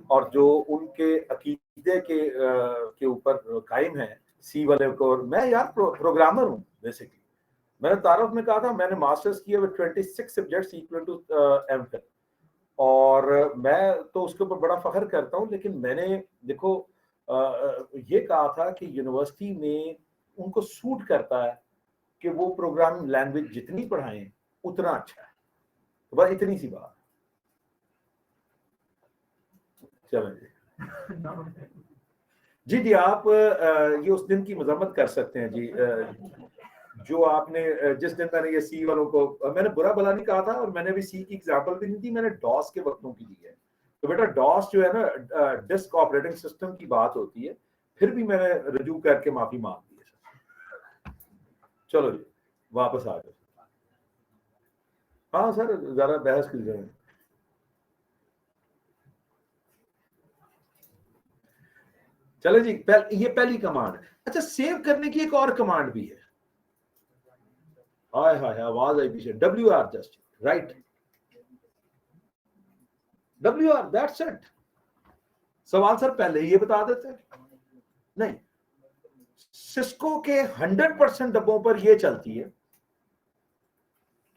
और जो उनके अकीदे के ऊपर कायम है, सी वाले को, मैं यार प्रोग्रामर हूँ बेसिकली। मैंने तारुफ में कहा था मैंने मास्टर्स किया with 26 subjects equal to MPhil, और मैं तो उसके ऊपर बड़ा फख्र करता हूँ। लेकिन मैंने देखो ये कहा था कि यूनिवर्सिटी में उनको सूट करता है कि वो प्रोग्रामिंग लैंग्वेज जितनी पढ़ाएं उतना अच्छा है। तो बस इतनी सी बात। चलें जी जी आप ये उस दिन की मजम्मत कर सकते हैं जी, जो आपने जिस दिन मैंने ये सी वालों को मैंने बुरा भला नहीं कहा था, और मैंने भी सी की एग्जांपल भी नहीं दी, मैंने डॉस के वक्तों की दी है। तो बेटा डॉस जो है ना डिस्क ऑपरेटिंग सिस्टम की बात होती है, फिर भी मैंने रजू करके माफी मांग दी है। चलो जी वापस आ जाओ। हाँ सर जरा बहस की जाए। चलो जी ये पहली कमांड। अच्छा सेव करने की एक और कमांड भी है। हाय हाय आवाज आई पीछे। WR just right, WR that's it. सवाल सर पहले ये बता देते नहीं। सिस्को के 100% डब्बों पर ये चलती है,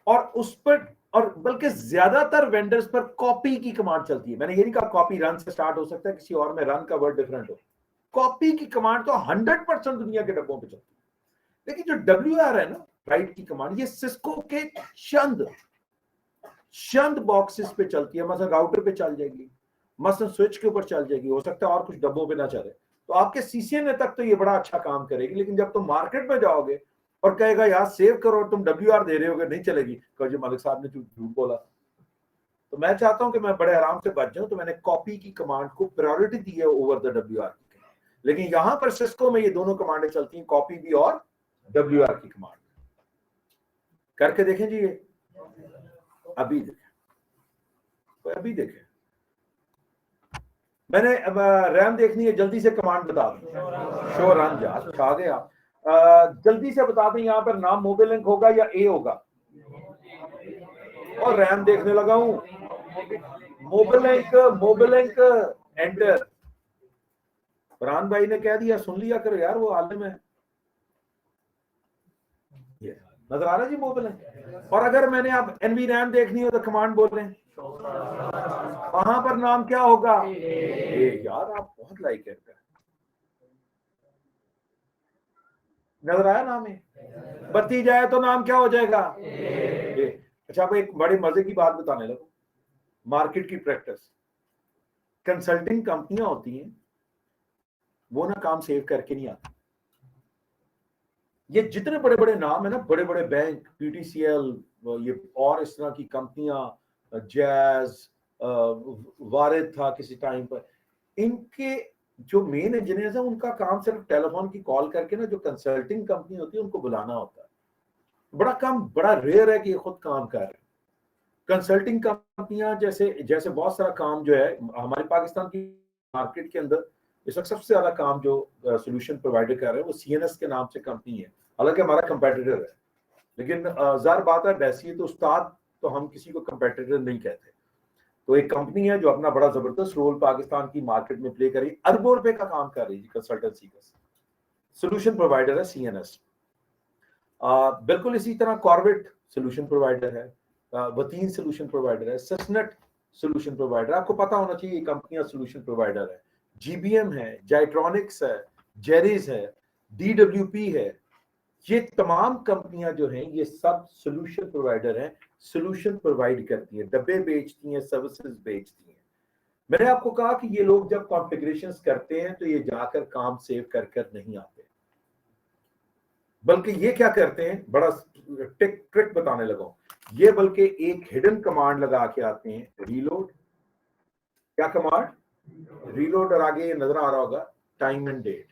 और उस पर और बल्कि ज्यादातर वेंडर्स पर कॉपी की कमांड चलती है। मैंने ये नहीं कहा कॉपी रन से स्टार्ट हो सकता है, किसी और में रन का वर्ड डिफरेंट हो। कॉपी की कमांड तो 100% दुनिया के डब्बों पे चलती है। लेकिन जो WR है ना, राइट की कमांड, ये सिस्को के चंद बॉक्सेस पे चलती है। मतलब राउटर पे चल जाएगी, मसलन स्विच के ऊपर चल जाएगी, हो सकता है और कुछ डब्बों पे ना चले। तो आपके CCNA तक तो ये बड़ा अच्छा काम करेगी, लेकिन जब तुम मार्केट में जाओगे और कहेगा यार सेव करो, तुम WR दे रहे होगे, नहीं चलेगी, कहो मलिक साहब ने झूठ बोला। तो मैं चाहता हूं कि मैं बड़े आराम से बच जाऊं, तो मैंने कॉपी की कमांड को प्रायोरिटी दी है ओवर द WR की। लेकिन यहां पर सिस्को में ये दोनों कमांडें चलती हैं, कॉपी भी और WR की कमांड। करके देखें जी, ये अभी देखें, अभी देखें। मैंने अब रैम देखनी है, जल्दी से कमांड बता दें। शो रन जा छा गए आप। जल्दी से बता दें यहाँ पर नाम मोबाइल लिंक होगा या ए होगा। और रैम देखने लगा हूं। Mobile link enter. फरहान भाई ने कह दिया, सुन लिया करो यार, वो आलिम है। नजर आ रहा है जी मोबाइल लिंक। और अगर मैंने अब NV रैम देखनी हो तो कमांड बोल रहे हैं, वहां पर नाम क्या होगा? यार आप बहुत लाइक करते हैं। नजर आया नाम है, बत्ती जाए तो नाम क्या हो जाएगा? अच्छा आपको एक बड़ी मजे की बात बताने लगो। मार्केट की प्रैक्टिस, कंसल्टिंग कंपनियां होती हैं, वो ना काम सेव करके नहीं आती। ये जितने बड़े बड़े नाम है ना, बड़े बड़े बैंक, PTCL, ये और इस तरह की कंपनियां, जैज, वारिद था किसी टाइम पर, इनके जो मेन इंजीनियर्स हैं उनका काम सिर्फ टेलीफोन की कॉल करके ना जो कंसल्टिंग कंपनी होती है उनको बुलाना होता है। बड़ा काम, बड़ा रेयर है कि ये खुद काम कर रहे हैं। कंसल्टिंग कंपनियां जैसे जैसे बहुत सारा काम जो है हमारे पाकिस्तान की मार्केट के अंदर इस वक्त सबसे ज्यादा काम जो सोल्यूशन प्रोवाइडर कर रहे हैं वो CNS के नाम से कंपनी है, हालांकि हमारा कंपेटिटर है। लेकिन ज़ाहिर बात है बैसी तो उस्ताद, तो हम किसी को कंपेटिटर नहीं कहते। तो एक कंपनी है जो अपना बड़ा जबरदस्त रोल पाकिस्तान की मार्केट में प्ले करी, अरबों रुपए का काम कर रही है कंसल्टेंसी का। सोल्यूशन प्रोवाइडर है CNS। बिल्कुल इसी तरह कॉर्बेट सोल्यूशन प्रोवाइडर है, वतीन सोल्यूशन प्रोवाइडर है, ससनेट सोल्यूशन प्रोवाइडर, आपको पता होना चाहिए ये कंपनियां सोल्यूशन प्रोवाइडर है। GBM है, जाइट्रॉनिक्स है, जेरिस है, DWP है। ये तमाम कंपनियां जो हैं ये सब सोल्यूशन प्रोवाइडर हैं, सोल्यूशन प्रोवाइड करती हैं, डब्बे बेचती हैं, सर्विसेज बेचती हैं। मैंने आपको कहा कि ये लोग जब कॉन्फ़िगरेशंस करते हैं तो ये जाकर काम सेव कर कर नहीं आते, बल्कि ये क्या करते हैं, बड़ा ट्रिक बताने लगा हूं, ये बल्कि एक हिडन कमांड लगा के आते हैं, रीलोड। क्या कमांड? रीलोड। और आगे ये नजर आ रहा होगा टाइम एंड डेट,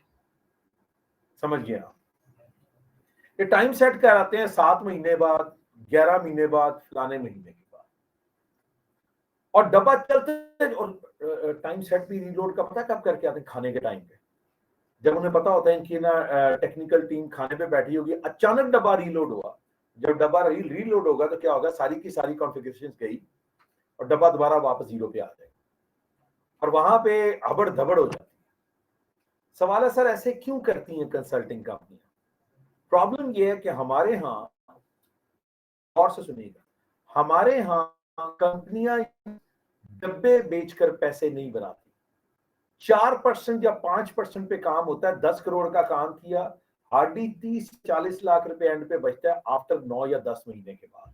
समझ गए आप? ये टाइम सेट कराते हैं 7 महीने बाद, 11 महीने बाद, फलाने महीने के बाद, और डब्बा चलते। और टाइम सेट भी रीलोड का पता कब करके आते हैं? खाने के टाइम पे, जब उन्हें पता होता है कि ना टेक्निकल टीम खाने पे बैठी होगी, अचानक डब्बा रीलोड हुआ। जब डब्बा रीलोड होगा तो क्या होगा, सारी की सारी कॉन्फ़िगरेशंस गई और डब्बा दोबारा वापस जीरो पे आ जाएगा और वहां पे हबड़ धबड़ हो जाती है। सवाल है सर ऐसे क्यों करती हैं कंसल्टिंग कंपनियां? प्रॉब्लम ये है कि हमारे यहाँ, और से सुनिएगा, हमारे यहाँ कंपनियां डब्बे बेचकर पैसे नहीं बनाती। 4% या 5% पे काम होता है। 10 करोड़ का काम किया, हार्डली 30-40 लाख रुपए एंड पे बचता है आफ्टर 9 या 10 महीने के बाद।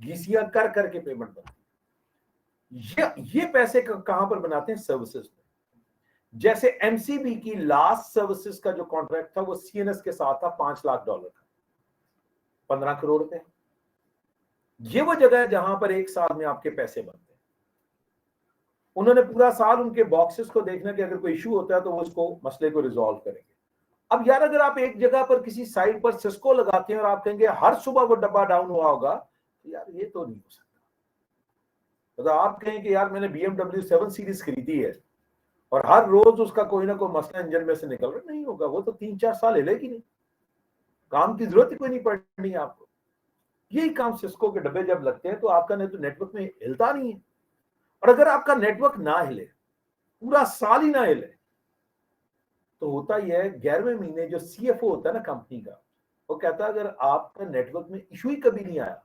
घीसियां कर करके पेमेंट बनती है। ये पैसे कहां पर बनाते हैं? सर्विसेज में। जैसे एमसीबी की लास्ट सर्विसेज का जो कॉन्ट्रैक्ट था वो सीएनएस के साथ था, $5 लाख का, 15 करोड़ रुपए। ये वो जगह है जहां पर एक साल में आपके पैसे बनते हैं। उन्होंने पूरा साल उनके बॉक्सेस को देखना कि अगर कोई इशू होता है तो वो उसको मसले को रिजॉल्व करेंगे। अब यार अगर आप एक जगह पर किसी साइट पर सिस्को लगाते हैं और आप कहेंगे हर सुबह वो डब्बा डाउन हुआ होगा, तो यार ये तो नहीं हो सकता। तो आप कहें कि यार मैंने BMW 7 सीरीज खरीदी है और हर रोज उसका कोई ना कोई मसला इंजन में से निकल रहा, नहीं होगा। वो तो 3-4 साल हिलेगी नहीं, काम की जरूरत ही कोई नहीं पड़नी आपको। यही काम सिस्को के डब्बे जब लगते हैं तो आपका नेटवर्क में हिलता नहीं है। और अगर आपका नेटवर्क ना हिले, पूरा साल ही ना हिले, तो होता ही है 11वें महीने जो सीएफओ होता है ना कंपनी का, वो कहता है अगर आपका नेटवर्क में इशू ही कभी नहीं आया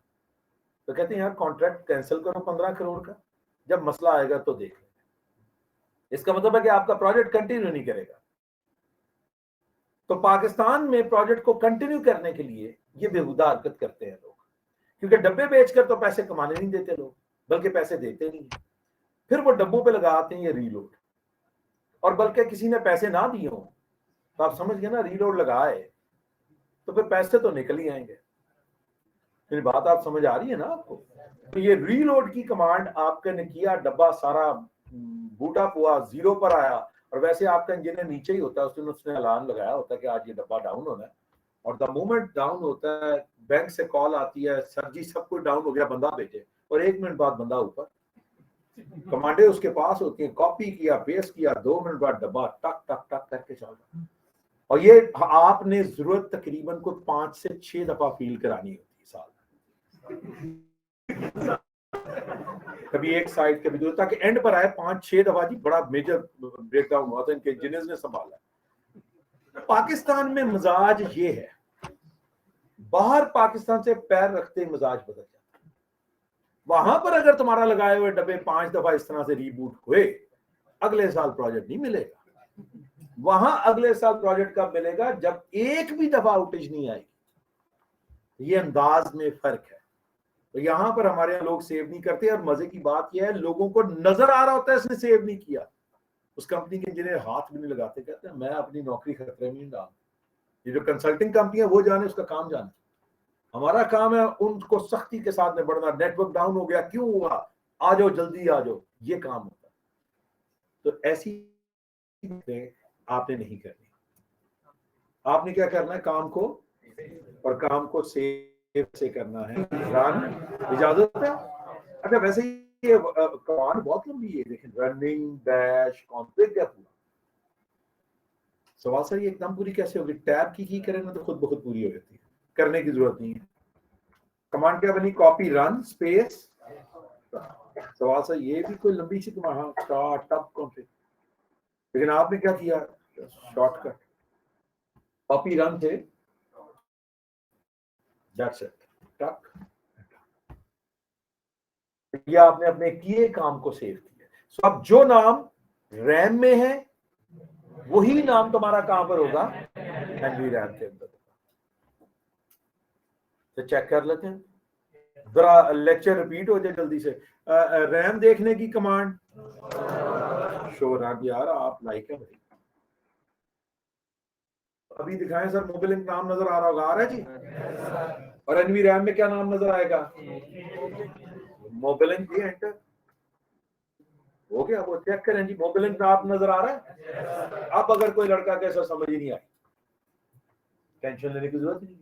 तो कहते हैं यार कॉन्ट्रैक्ट कैंसिल करो 15 करोड़ का, जब मसला आएगा तो देख लेंगे। इसका मतलब है कि आपका प्रोजेक्ट कंटिन्यू नहीं करेगा। तो पाकिस्तान में प्रोजेक्ट को कंटिन्यू करने के लिए ये बेहुदा हरकत करते हैं लोग, क्योंकि डब्बे बेचकर तो पैसे कमाने नहीं देते लोग, बल्कि पैसे देते नहीं। फिर वो डब्बों पे लगाते हैं ये रीलोड, और बल्कि किसी ने पैसे ना दिए हो तो आप समझ गए ना, रीलोड लगाए तो फिर पैसे तो निकल ही आएंगे। मेरी बात आप समझ आ रही है ना आपको? तो ये रीलोड की कमांड आपने किया, डब्बा सारा बूटा हुआ, जीरो पर आया, और वैसे आपका इंजीनियर नीचे ही होता है, उसने अलार्म लगाया होता है कि आज ये डब्बा डाउन होना है। और द मोमेंट डाउन होता है बैंक से कॉल आती है, सर जी सब कुछ डाउन हो गया, बंदा भेजे, और 1 मिनट बाद बंदा ऊपर। कमांडें उसके पास होती है, कॉपी किया, पेस्ट किया, 2 मिनट बाद डब्बा टक टक टक करके चल रहा। और ये आपने जरूरत तकरीबन को 5 से 6 दफा फील करानी होती है साल में, कभी एक साइड कभी दूसरी, ताकि एंड पर आए 5-6 दफा। जी बड़ा मेजर ब्रेकडाउन हुआ था, इनके इंजीनियर्स ने संभाला। पाकिस्तान में मिजाज ये है, बाहर पाकिस्तान से पैर रखते मिजाज बदल जाता है। वहां पर अगर तुम्हारा लगाए हुए डब्बे 5 दफा इस तरह से रीबूट हुए, अगले साल प्रोजेक्ट नहीं मिलेगा। वहां अगले साल प्रोजेक्ट कब मिलेगा? जब एक भी दफा आउटेज नहीं आएगी। ये अंदाज में फर्क है। तो यहां पर हमारे यहाँ लोग सेव नहीं करते, और मजे की बात यह है लोगों को नजर आ रहा होता है इसने सेव नहीं किया, उस कंपनी के इंजीनियर हाथ भी नहीं लगाते, कहते हैं मैं अपनी नौकरी खतरे में नहीं डाल। ये जो कंसल्टिंग कंपनी है वो जाने, उसका काम जाने। हमारा काम है उनको सख्ती के साथ में बढ़ना। नेटवर्क डाउन हो गया, क्यों हुआ, आ जाओ जल्दी आ जाओ, ये काम होता है। तो ऐसी आपने नहीं करनी। आपने क्या करना है? काम को, और काम को सेव से करना है। इजाजत है? अच्छा वैसे ये कमांड बहुत लंबी है, देखें, रनिंग डैश कॉन्फ्लिक्ट है पूरा। सवाल सर ये एकदम पूरी कैसे होगी? टैब की करें ना तो खुद ब खुद पूरी हो जाती है, करने की जरूरत नहीं है। कमांड क्या बनी? Copy run space. सवाल सर ये भी कोई लंबी सी कमांड? हाँ, स्टार्टअप कॉन्फ्लिक्ट। लेकिन आपने क्या किया? शॉर्टकट कॉपी रन थे, दैट्स इट, टक। ये आपने अपने किए काम को सेव किया। सो अब जो नाम रैम में है वही नाम तुम्हारा कहां पर होगा? एनवी रैम के अंदर। तो चेक कर लेते हैं, जरा लेक्चर रिपीट हो जाए जल्दी से। रैम देखने की कमांड, शोराब यार आप लाइक है भाई, अभी दिखाएं सर। मोबिलिंग नाम नजर आ रहा होगा, आ रहा है जी। और एनवी रैम में क्या नाम नजर आएगा? मोबिलिंग जी, एंटर हो गया। वो चेक करें जी, मोबिलिंग नाम नजर आ रहा है। अब अगर कोई लड़का कैसा समझ ही नहीं आई, टेंशन लेने की जरूरत नहीं है।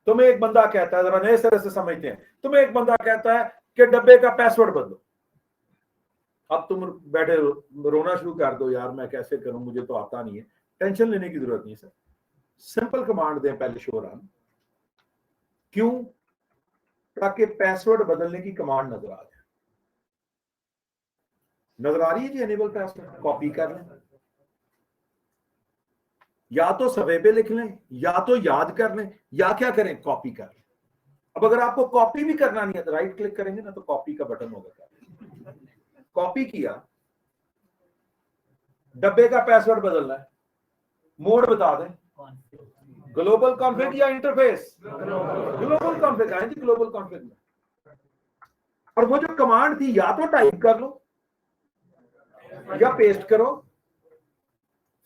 तुम्हें एक बंदा कहता है, जरा नए तरह से समझते हैं, तुम्हें एक बंदा कहता है कि डब्बे का पासवर्ड बदलो। अब तुम बैठे रोना शुरू कर दो, यार मैं कैसे करूं, मुझे तो आता नहीं है। टेंशन लेने की जरूरत नहीं सर, सिंपल कमांड दें पहले शो रन। क्यों? ताकि पासवर्ड बदलने की कमांड नजर आ जाए। नजर आ रही है जी एनेबल पासवर्ड? कॉपी कर लें, या तो सफे पे लिख लें, या तो याद कर लें, या क्या करें, कॉपी कर लें। अब अगर आपको कॉपी भी करना नहीं है तो राइट क्लिक करेंगे ना, तो कॉपी का बटन होगा। कॉपी किया, डब्बे का पासवर्ड बदलना है, मोड बता दें, ग्लोबल कॉन्फ़िग या इंटरफेस? ग्लोबल कॉन्फ़िग आए जी, ग्लोबल कॉन्फ़िग में। और वो जो कमांड थी, या तो टाइप कर लो या पेस्ट करो।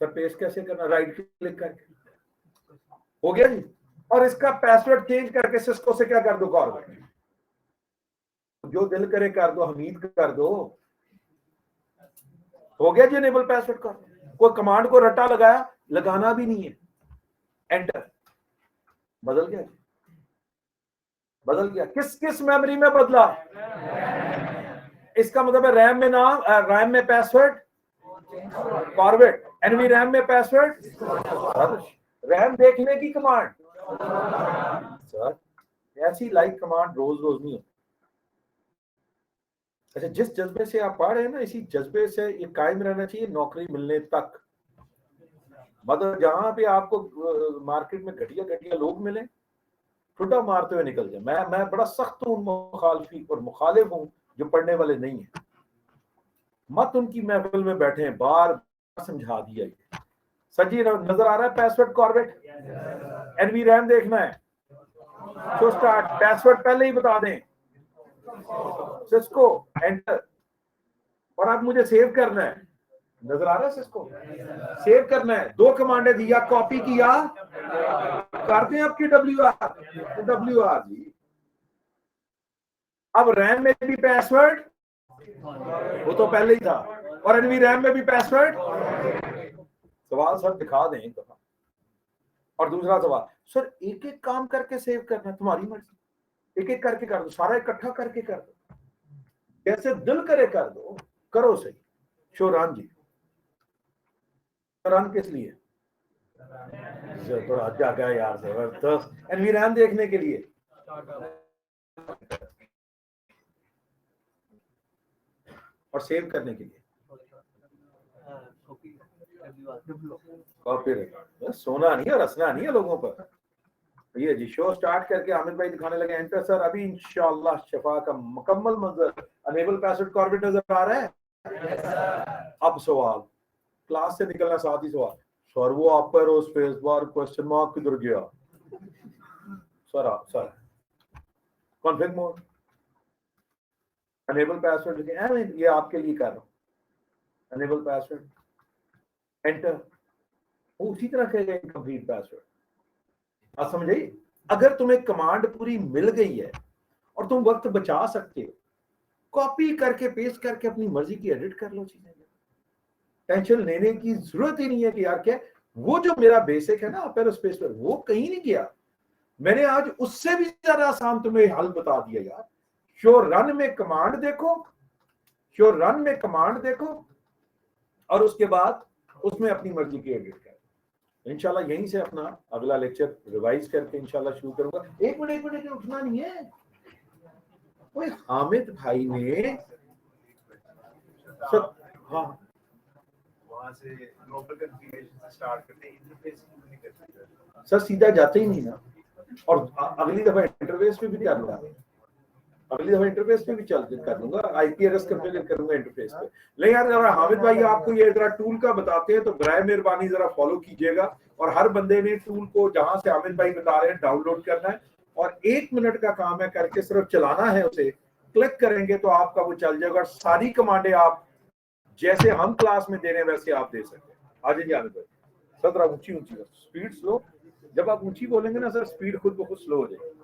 सर पेस्ट कैसे करना? राइट क्लिक करके, हो गया जी। और इसका पासवर्ड चेंज करके सिस्को से क्या कर दो, कॉर्बेट। जो दिल करे कर दो, हमीद कर दो, हो गया जी एनेबल पासवर्ड का। कोई कमांड को रट्टा लगाया, लगाना भी नहीं है, एंटर, बदल गया, बदल गया। किस किस मेमोरी में बदला? इसका मतलब है रैम में नाम, रैम में पासवर्ड कॉर्बेट, एनवी रैम में पासवर्ड। रैम देखने की कमांड सर, ऐसी लाइक कमांड रोज रोज नहीं होती। अच्छा, जिस जज्बे से आप पढ़ रहे हैं ना, इसी जज्बे से ये कायम रहना चाहिए नौकरी मिलने तक। मतलब जहां पे आपको मार्केट में घटिया घटिया लोग मिले, ठुड्डा मारते हुए निकल जाए। मैं बड़ा सख्त हूं मुखालफी और मुखालिफ हूं जो पढ़ने वाले नहीं है। मत उनकी महफिल में बैठे, बार समझा दिया ये। सजी नजर आ रहा है पासवर्ड कॉर्बेट? एनवी रैम देखना है तो स्टार्ट, पासवर्ड पहले ही बता दें, सिस्को, एंटर। और अब मुझे सेव करना है, नजर आ रहा है सिस्को, सेव करना है। दो कमांडें दी, या कॉपी किया, करते हैं आपकी WR जी। अब रैम में भी पासवर्ड, वो तो पहले ही था, और एनवी रैम में भी पासवर्ड। सवाल सर दिखा दें एक दफा। और दूसरा सवाल, सर एक एक काम करके सेव करना, तुम्हारी मर्जी, एक एक करके कर दो, सारा इकट्ठा करके कर दो, जैसे दिल करे कर दो, करो सही। शोरान जी, शोरान किस लिए? थोड़ा जागा यार, जबरदस्त। एनवी रैम देखने के लिए, और सेव करने के लिए कॉपी। सोना नहीं है, रसना नहीं है लोगों पर। ये जी शो स्टार्ट करके हामिद भाई दिखाने लगे, एंटर सर। अभी इंशाल्लाह शफा का मुकम्मल मंजर, अनेबल पासवर्ड कॉर्बेट नजर आ रहा है। अब सवाल, क्लास से निकलना साथ ही सवाल, सर वो आप पर स्पेस बार क्वेश्चन मार्क किधर गया? Sir config mode, enable password लिखे, ये आपके लिए कर रहा हूं, अनेबल पासवर्ड, एंटर। उसी तरह कहेगा इनकम्प्लीट पासवर्ड। आप समझिए, अगर तुम्हें कमांड पूरी मिल गई है और तुम वक्त बचा सकते हो, कॉपी करके पेस्ट करके अपनी मर्जी की एडिट कर लो चीजें। टेंशन लेने की जरूरत ही नहीं है कि यार क्या, वो जो मेरा बेसिक है ना अपर स्पेस पर, वो कहीं नहीं गया। मैंने आज उससे भी ज्यादा आसान तुम्हें हल बता दिया यार। शो रन में कमांड देखो, शो रन में कमांड देखो, और उसके बाद उसमें अपनी मर्जी की एडिट कर। इंशाल्लाह यहीं से अपना अगला लेक्चर रिवाइज करके इंशाल्लाह शुरू करूंगा। एक मिनट उठना नहीं है। कोई हामिद भाई ने सब, हाँ वहां से ग्लोबल कॉन्फ़िगरेशन से स्टार्ट करते हैं, इंटरफेस नहीं करते सर, सीधा जाते ही नहीं ना। और अगली दफा इंटरफेस पे भी कर लूंगा, अगली दफा इंटरफेस पे भी चल कर लूंगा, आईपी एड्रेस कॉन्फ़िगर करूंगा इंटरफेस पे। नहीं यार, अगर हामिद भाई आपको ये जरा टूल का बताते हैं तो बराए मेहरबानी जरा फॉलो कीजिएगा। और हर बंदे ने टूल को जहां से हामिद भाई बता रहे हैं डाउनलोड करना है, और 1 मिनट का काम है, करके सिर्फ चलाना है, उसे क्लिक करेंगे तो आपका वो चल जाएगा। सारी कमांडें आप जैसे हम क्लास में दे रहे हैं वैसे आप दे सकते हैं। आ जाइए आगे बढ़िए सर, थोड़ा ऊंची ऊंची स्पीड स्लो, जब आप ऊंची बोलेंगे ना सर स्पीड खुद ब खुद स्लो हो जाएगी।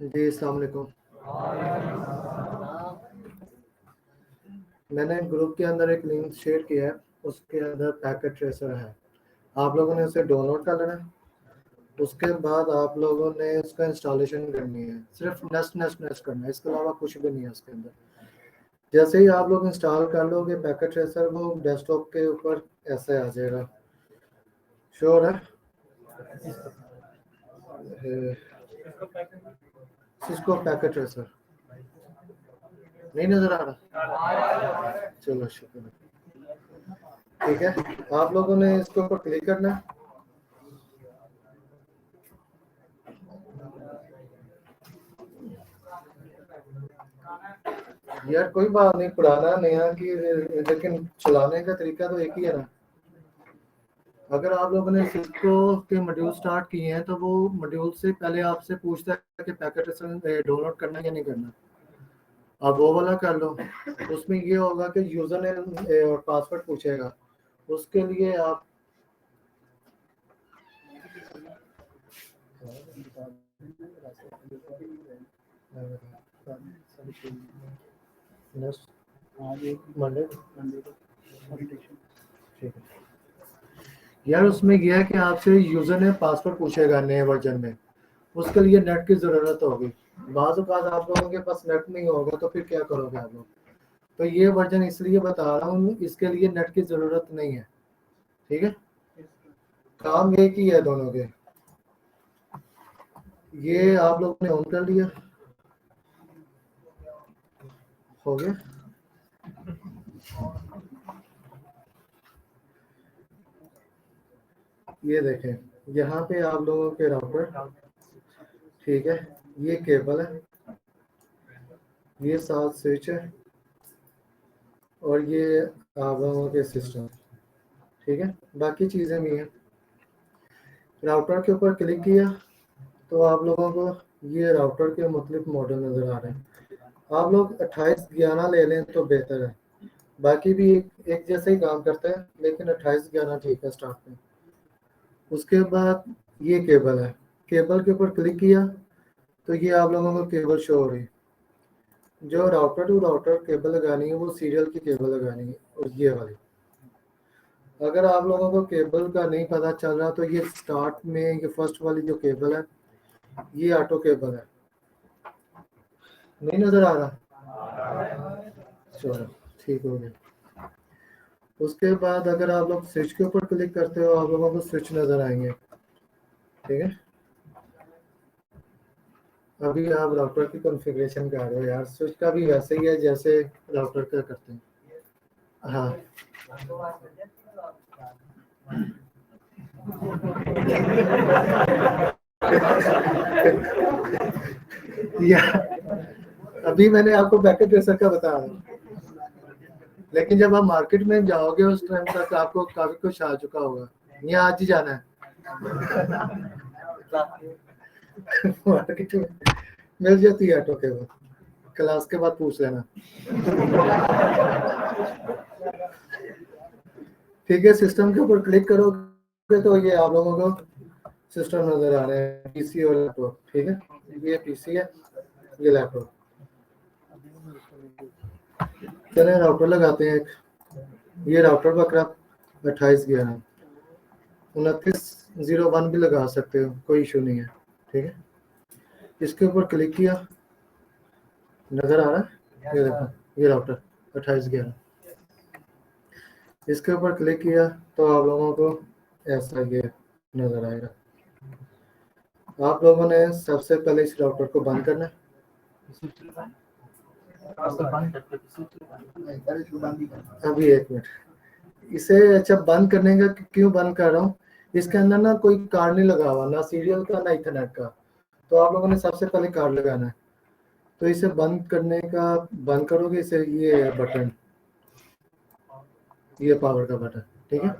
जी अस्सलाम वालेकुम। मैंने ग्रुप के अंदर एक लिंक शेयर किया है, उसके अंदर पैकेट ट्रेसर है, आप लोगों ने उसे डाउनलोड कर लेना है। उसके बाद आप लोगों ने उसका इंस्टॉलेशन करनी है, सिर्फ नेस्ट करना है, इसके अलावा कुछ भी नहीं है उसके अंदर। जैसे ही आप लोग इंस्टॉल कर लोगे पैकेट ट्रेसर, वो डेस्कटॉप के ऊपर ऐसे आ जाएगा। श्योर है? सिस्को पैकेट ट्रेसर नहीं नजर आ रहा? चलो शुक्र, ठीक है। आप लोगों ने इसके ऊपर क्लिक करना है। यार कोई बात नहीं, पुराना नया की, लेकिन चलाने का तरीका तो एक ही है ना। अगर आप लोगों ने सिस्को के मॉड्यूल स्टार्ट किए हैं तो वो मॉड्यूल से पहले आपसे पूछता है कि पैकेट डाउनलोड करना है या नहीं करना। आप वो वाला कर लो, उसमें ये होगा कि यूजर ने और पासवर्ड पूछेगा, उसके लिए आप ठीक है यार। उसमें यह है कि आपसे यूजर ने पासवर्ड पूछेगा नए वर्जन में, उसके लिए नेट की ज़रूरत होगी। बाज़ औक़ात आप लोगों के पास नेट नहीं होगा तो फिर क्या करोगे आप लोग। तो ये वर्जन इसलिए बता रहा हूँ, इसके लिए नेट की ज़रूरत नहीं है, ठीक है। काम एक ही है दोनों के। ये आप लोगों ने ऑन कर लिया, हो गया। ये देखें यहाँ पे आप लोगों के राउटर, ठीक है, ये केबल है, ये 7 स्विच है, और ये आप लोगों के सिस्टम, ठीक है। बाकी चीज़ें भी हैं। राउटर के ऊपर क्लिक किया तो आप लोगों को ये राउटर के मुख्तलिफ मॉडल नज़र आ रहे हैं। आप लोग 2811 ले लें तो बेहतर है, बाकी भी एक जैसे ही काम करते हैं, लेकिन 2811 ठीक है स्टार्ट में। उसके बाद ये केबल है, केबल के ऊपर क्लिक किया तो ये आप लोगों को केबल शो हो रही। जो राउटर टू राउटर केबल लगानी है वो सीरियल की केबल लगानी है, और ये वाली। अगर आप लोगों को केबल का नहीं पता चल रहा तो ये स्टार्ट में ये फर्स्ट वाली जो केबल है ये ऑटो केबल है, नहीं नज़र आ रहा? चलो ठीक हो गया। उसके बाद अगर आप लोग स्विच के ऊपर क्लिक करते हो आप लोगों को स्विच नज़र आएंगे, ठीक है। अभी आप राउटर की कॉन्फ़िगरेशन कर रहे हो यार, स्विच का भी वैसे ही है जैसे राउटर का करते हैं। हाँ या अभी मैंने आपको पैकेट ट्रेसर का बता रहा, लेकिन जब आप मार्केट में जाओगे उस टाइम तक आपको काफी कुछ आ चुका होगा। ये आज ही जाना है मार्केट में मिल जाती है ऑटो केबल, क्लास के बाद पूछ लेना, ठीक है। सिस्टम के ऊपर क्लिक करोगे तो ये आप लोगों को सिस्टम नजर आ रहे हैं, पीसी और लैपटॉप, ठीक है। ये पीसी है, ये लैपटॉप। चले राउटर लगाते हैं एक, ये राउटर पकड़ा 2811, 2901 भी लगा सकते हो, कोई इशू नहीं है, ठीक है। इसके ऊपर क्लिक किया, नज़र आ रहा है, ये देखो ये राउटर 2811। इसके ऊपर क्लिक किया तो आप लोगों को ऐसा ये नज़र आएगा। आप लोगों ने सबसे पहले इस राउटर को बंद करना है, अभी एक मिनट, इसे अच्छा बंद करने का क्यों बंद कर रहा हूँ, इसके अंदर ना कोई कार्ड नहीं लगा हुआ, ना सीरियल का ना इथरनेट का, तो आप लोगों ने सबसे पहले कार्ड लगाना है। तो इसे बंद करने का, बंद करोगे इसे, ये बटन, ये पावर का बटन, ठीक है।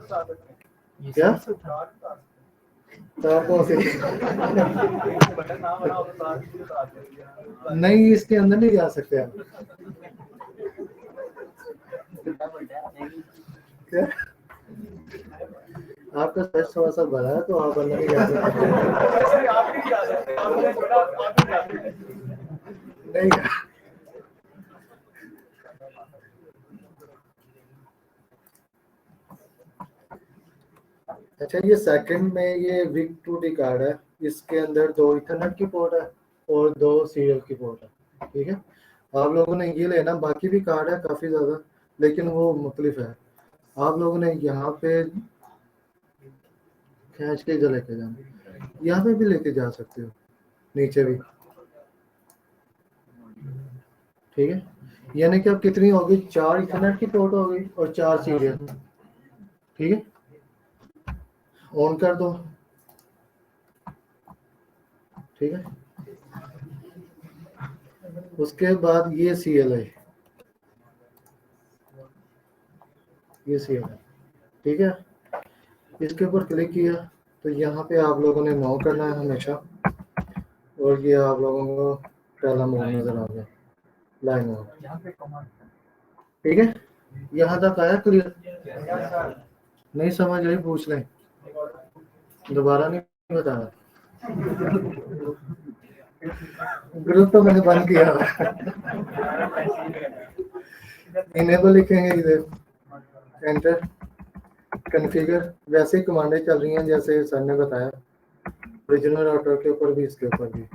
क्या तार कौन से नहीं, इसके अंदर नहीं जा सकते आप। क्या आपका सर्च थोड़ा सा बड़ा है तो आप अंदर नहीं जा सकते। नहीं, अच्छा ये सेकंड में ये विक 2D कार्ड है, इसके अंदर 2 इथरनेट की पोर्ट है और 2 सीरियल की पोर्ट है, ठीक है। आप लोगों ने ये लेना, बाकी भी कार्ड है काफ़ी ज़्यादा, लेकिन वो मुख्तलिफ है। आप लोगों ने यहाँ पे खींच के इधर लेके जाना, यहाँ पे भी लेके जा सकते हो, नीचे भी, ठीक है। यानी कि अब कितनी होगी, 4 इथरनेट की पोर्ट हो गई और 4 सीरियल, ठीक है। ऑन कर दो, ठीक है। उसके बाद ये सीएल है, ये सीएल है, ठीक है। इसके ऊपर क्लिक किया तो यहाँ पे आप लोगों ने नो करना है हमेशा, और ये आप लोगों को पहला मोड नजर आ गया, लाइन मोड, ठीक है। यहाँ तक आया क्लियर, नहीं समझ आई पूछ लें, दोबारा नहीं बताना। ग्रुप तो मैंने बंद किया हुआ है। इनेबल लिखेंगे इधर, एंटर, कॉन्फ़िगर, वैसे ही कमांडें चल रही हैं जैसे सर ने बताया, ओरिजिनल राउटर के ऊपर भी, इसके ऊपर भी।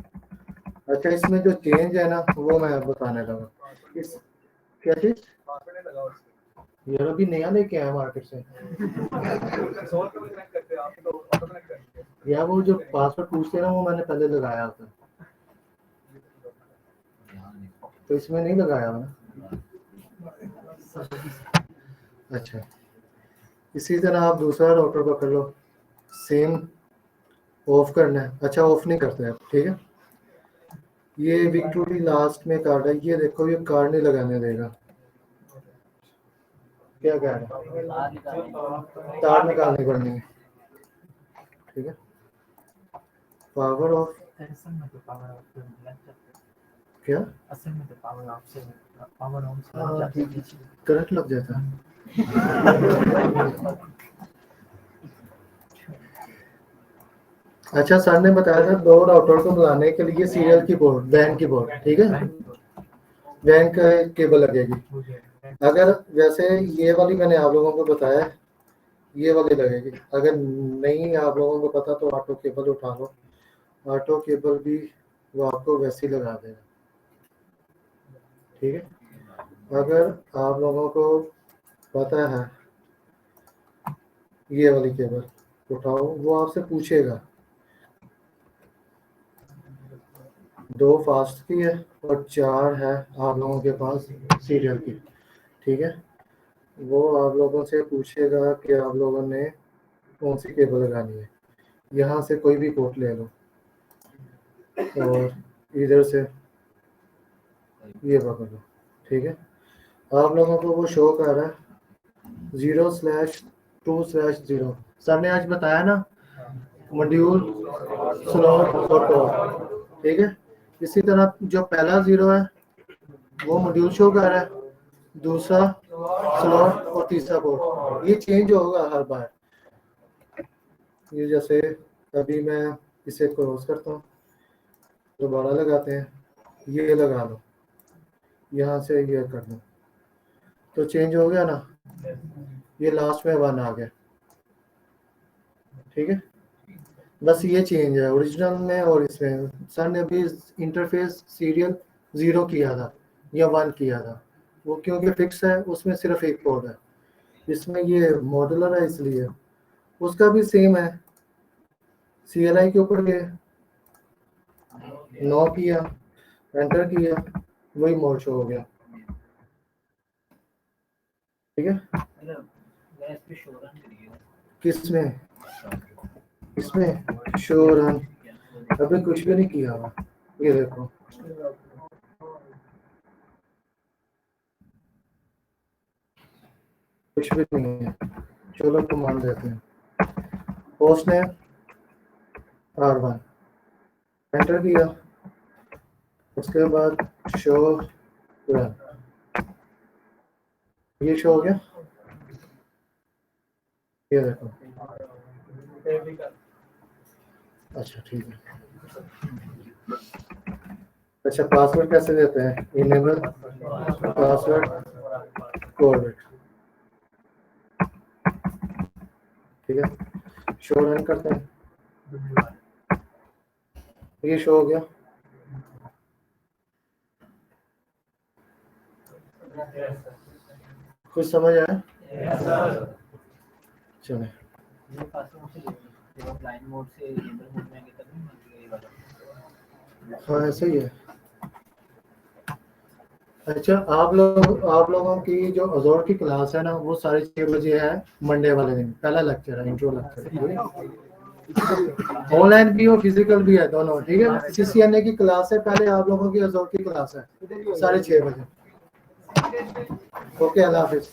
अच्छा इसमें जो चेंज है ना वो मैं बताने लगा। इस क्या चीज यार अभी नया लेके आया मार्केट से यार, वो जो पासवर्ड पूछते हैं ना वो मैंने पहले लगाया था, तो इसमें नहीं लगाया ना। अच्छा इसी तरह आप दूसरा राउटर पकड़ लो, सेम ऑफ करना है। अच्छा ऑफ नहीं करते आप, ठीक है। ये विक्टोरी लास्ट में कार्ड है, ये देखो ये कार्ड नहीं लगाने देगा, क्या कह रहा है, तार निकालनी पड़नी है, ठीक है। पावर ऑफ क्या, करंट लग जाता है। अच्छा सर ने बताया था 2 राउटर को बुलाने के लिए सीरियल की पोर्ट, वैन की पोर्ट, ठीक है, वैन का केबल लगेगी। अगर वैसे ये वाली मैंने आप लोगों को बताया, ये वाली लगेगी, अगर नहीं आप लोगों को पता तो ऑटो केबल उठा लो, ऑटो केबल भी वो आपको वैसे ही लगा देगा, ठीक है। अगर आप लोगों को पता है ये वाली केबल उठाओ, वो आपसे पूछेगा 2 फास्ट की है और 4 है आप लोगों के पास सीरियल की, ठीक है। वो आप लोगों से पूछेगा कि आप लोगों ने कौन सी केबल लगानी है, यहाँ से कोई भी पोर्ट ले लो और इधर से ये पकड़ लो, ठीक है। आप लोगों को वो शो कर रहा है 0/2/0, सर ने आज बताया ना, मॉड्यूल स्लॉट और पोर्ट, ठीक है। इसी तरह जो पहला 0 है वो मॉड्यूल शो कर रहा है, दूसरा स्लॉट और तीसरा पोर्ट, ये चेंज होगा हर बार। ये जैसे अभी मैं इसे क्रॉस करता हूँ, दोबारा लगाते हैं, ये लगा लो, यहाँ से ये कर दो, तो चेंज हो गया ना, ये लास्ट में 1 आ गया, ठीक है। बस ये चेंज है ओरिजिनल में और इसमें। सर ने अभी इंटरफेस सीरियल 0 किया था या 1 किया था, वो क्योंकि फिक्स है, उसमें सिर्फ एक पोर्ट है, इसमें ये मॉड्यूलर है इसलिए। उसका भी सेम है, CLI के ऊपर ये 9 किया, एंटर किया, वही मोड शो हो गया। ठीक है, किसमें इसमें शो रन अभी कुछ भी नहीं किया हुआ, ये देखो कुछ भी नहीं है। चलो कमांड देते हैं, पोस्ट ने R1 एंटर किया, उसके बाद शो रन, ये शो हो गया, ये देखो। अच्छा ठीक है। अच्छा पासवर्ड कैसे देते हैं, इनेबल पासवर्ड कोड, ठीक है, शो रन करते हैं, ये शो हो गया। कुछ समझ आया? चले, हाँ ऐसे ही है। अच्छा आप लोगों की जो अजोर की क्लास है ना, वो 6:30 बजे है मंडे वाले दिन, पहला लेक्चर है, इंट्रो लेक्चर है। ऑनलाइन भी और फिजिकल भी है दोनों, ठीक है। CCNA की क्लास है, पहले आप लोगों की अजोर की क्लास है 6:30 बजे। ओके, अल्लाह हाफिज।